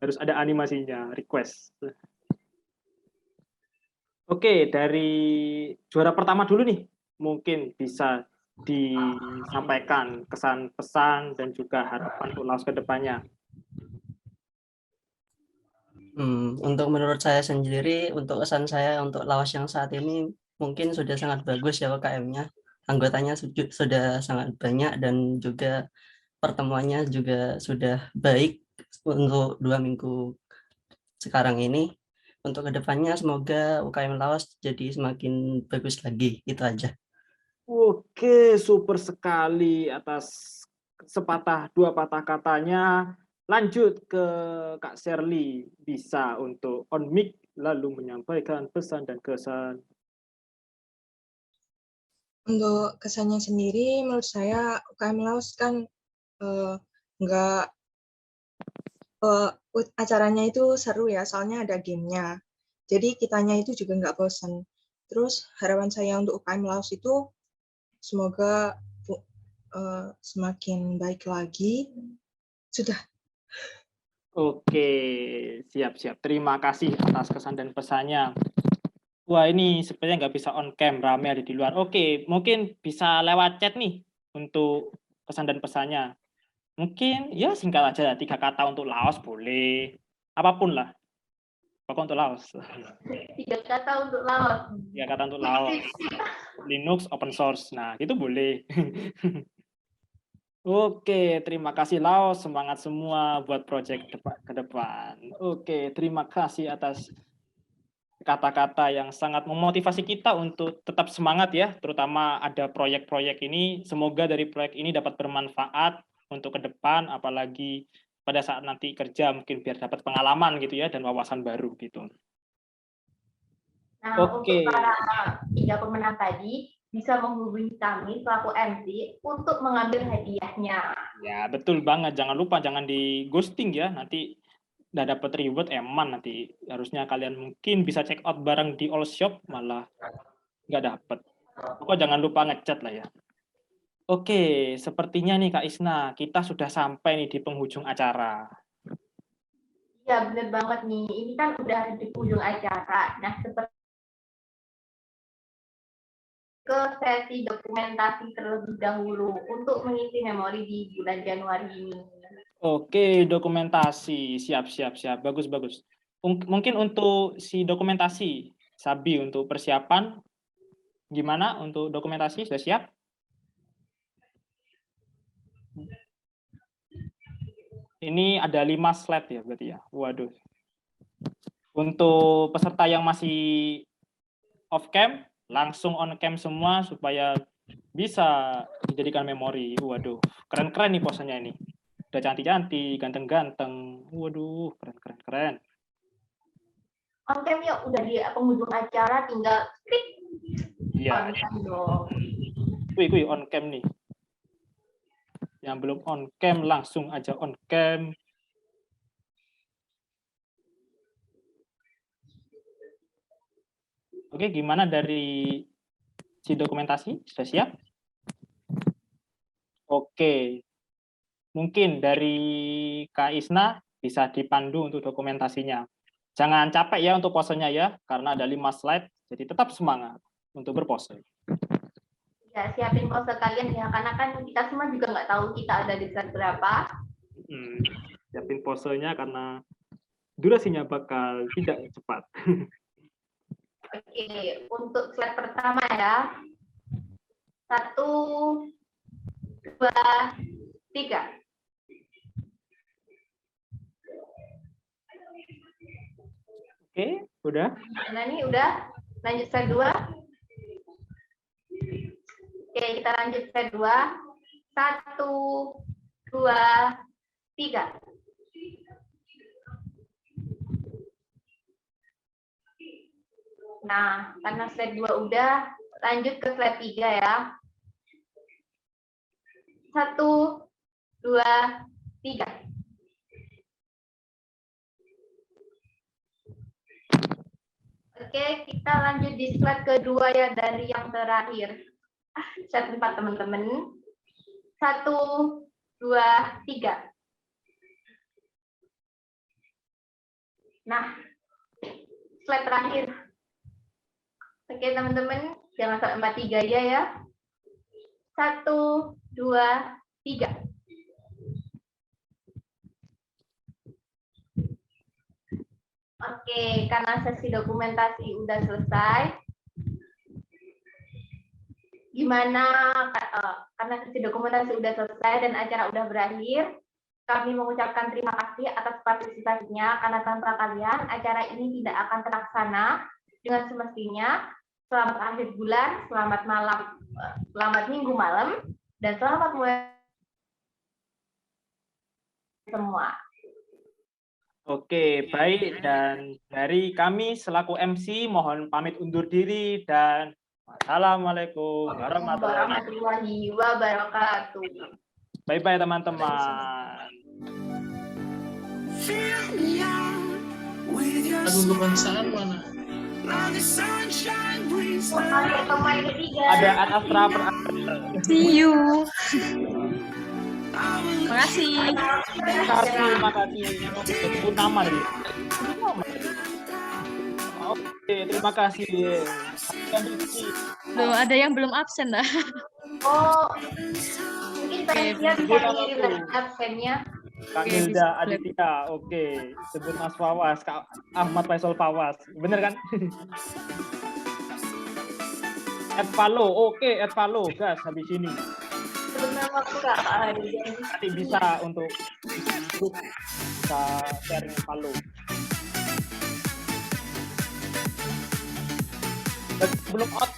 Harus ada animasinya, request. Oke, dari juara pertama dulu nih. Mungkin bisa disampaikan kesan pesan dan juga harapan untuk LAS ke depannya. Untuk menurut saya sendiri, untuk kesan saya untuk LAOS yang saat ini mungkin sudah sangat bagus ya UKM-nya. Anggotanya sudah sangat banyak dan juga pertemuannya juga sudah baik untuk 2 minggu sekarang ini. Untuk kedepannya semoga UKM LAOS jadi semakin bagus lagi. Itu aja. Oke, super sekali atas sepatah dua patah katanya. Lanjut ke Kak Sherly, bisa untuk on mic lalu menyampaikan pesan dan kesan. Untuk kesannya sendiri, menurut saya UKM LAOS kan acaranya itu seru ya, soalnya ada gamenya. Jadi kitanya itu juga nggak bosan. Terus harapan saya untuk UKM LAOS itu semoga semakin baik lagi. Sudah. Oke, siap-siap. Terima kasih atas kesan dan pesannya. Wah, ini sepertinya nggak bisa on cam, rame ada di luar. Oke, mungkin bisa lewat chat nih untuk kesan dan pesannya. Mungkin ya singkat aja 3 kata untuk LAOS boleh. Apapun lah. Pokoknya untuk LAOS. 3 kata untuk LAOS. 3 kata untuk LAOS. Linux open source. Nah, itu boleh. Oke, terima kasih LAOS, semangat semua buat proyek ke depan. Oke, terima kasih atas kata-kata yang sangat memotivasi kita untuk tetap semangat ya, terutama ada proyek-proyek ini. Semoga dari proyek ini dapat bermanfaat untuk ke depan, apalagi pada saat nanti kerja mungkin biar dapat pengalaman gitu ya dan wawasan baru gitu. Nah, untuk para 3 pemenang tadi, bisa menghubungi kami selaku MC untuk mengambil hadiahnya. Ya, betul banget. Jangan lupa, jangan di ghosting ya. Nanti nggak dapat reward, eman nanti. Harusnya kalian mungkin bisa check out bareng di all shop, malah nggak dapat. Pokoknya jangan lupa ngechat lah ya. Oke, sepertinya nih Kak Isna, kita sudah sampai nih di penghujung acara. Ya, benar banget nih. Ini kan udah di ujung acara. Nah, seperti ke sesi dokumentasi terlebih dahulu untuk mengisi memori di bulan Januari ini. Oke, dokumentasi. Siap. Bagus. Mungkin untuk si dokumentasi, Sabi, untuk persiapan, gimana untuk dokumentasi? Sudah siap? Ini ada 5 slide ya berarti ya. Waduh. Untuk peserta yang masih off cam, langsung on cam semua supaya bisa dijadikan memori. Waduh, keren-keren nih posenya ini. Udah cantik-cantik, ganteng-ganteng. Waduh, keren. On cam yuk, udah di penghujung acara, tinggal klik. Iya. Kuy on cam nih. Yang belum on cam langsung aja on cam. Oke, gimana dari si dokumentasi? Sudah siap? Oke. Mungkin dari Kak Isna bisa dipandu untuk dokumentasinya. Jangan capek ya untuk posenya ya, karena ada 5 slide, jadi tetap semangat untuk berpose. Ya, siapin pose kalian ya, karena kan kita semua juga nggak tahu kita ada di slide berapa. Siapin posenya karena durasinya bakal tidak cepat. Oke, untuk slide pertama ya. 1, 2, 3. Oke, udah? Nah, ini udah. Lanjut slide 2. Oke, kita lanjut slide 2. 1, 2, 3. Nah, karena slide 2 udah, lanjut ke slide 3 ya. 1, 2, 3. Oke, kita lanjut di slide kedua ya, dari yang terakhir. Slide 4 teman-teman. 1, 2, 3. Nah, slide terakhir. Oke teman-teman, jangan sampai 43 aja ya. 1, 2, 3. Oke, karena sesi dokumentasi udah selesai. Gimana? Karena sesi dokumentasi udah selesai dan acara udah berakhir, kami mengucapkan terima kasih atas partisipasinya, karena tanpa kalian acara ini tidak akan terlaksana dengan semestinya. Selamat akhir bulan, selamat malam, selamat minggu malam, dan selamat mulai semua. Oke, baik. Dan dari kami selaku MC mohon pamit undur diri dan wassalamualaikum warahmatullahi wabarakatuh. Bye-bye teman-teman. Lagu kebangsaan mana? Ada Ad Astra See you. Makasih. Terima kasih. Sebut nama nih. Oke, terima kasih. Loh, ada yang belum absen dah. Oh, mungkin panitia bisa ngirim absennya. Kang Hilda Aditya, oke. Sebut Mas Fawas, Kak Ahmad Faisal Fawas. Bener kan? Ed Palo, oke, Ed Palo, gas habis ini. Nanti bisa untuk grup, bisa sharing Palo. Belum out.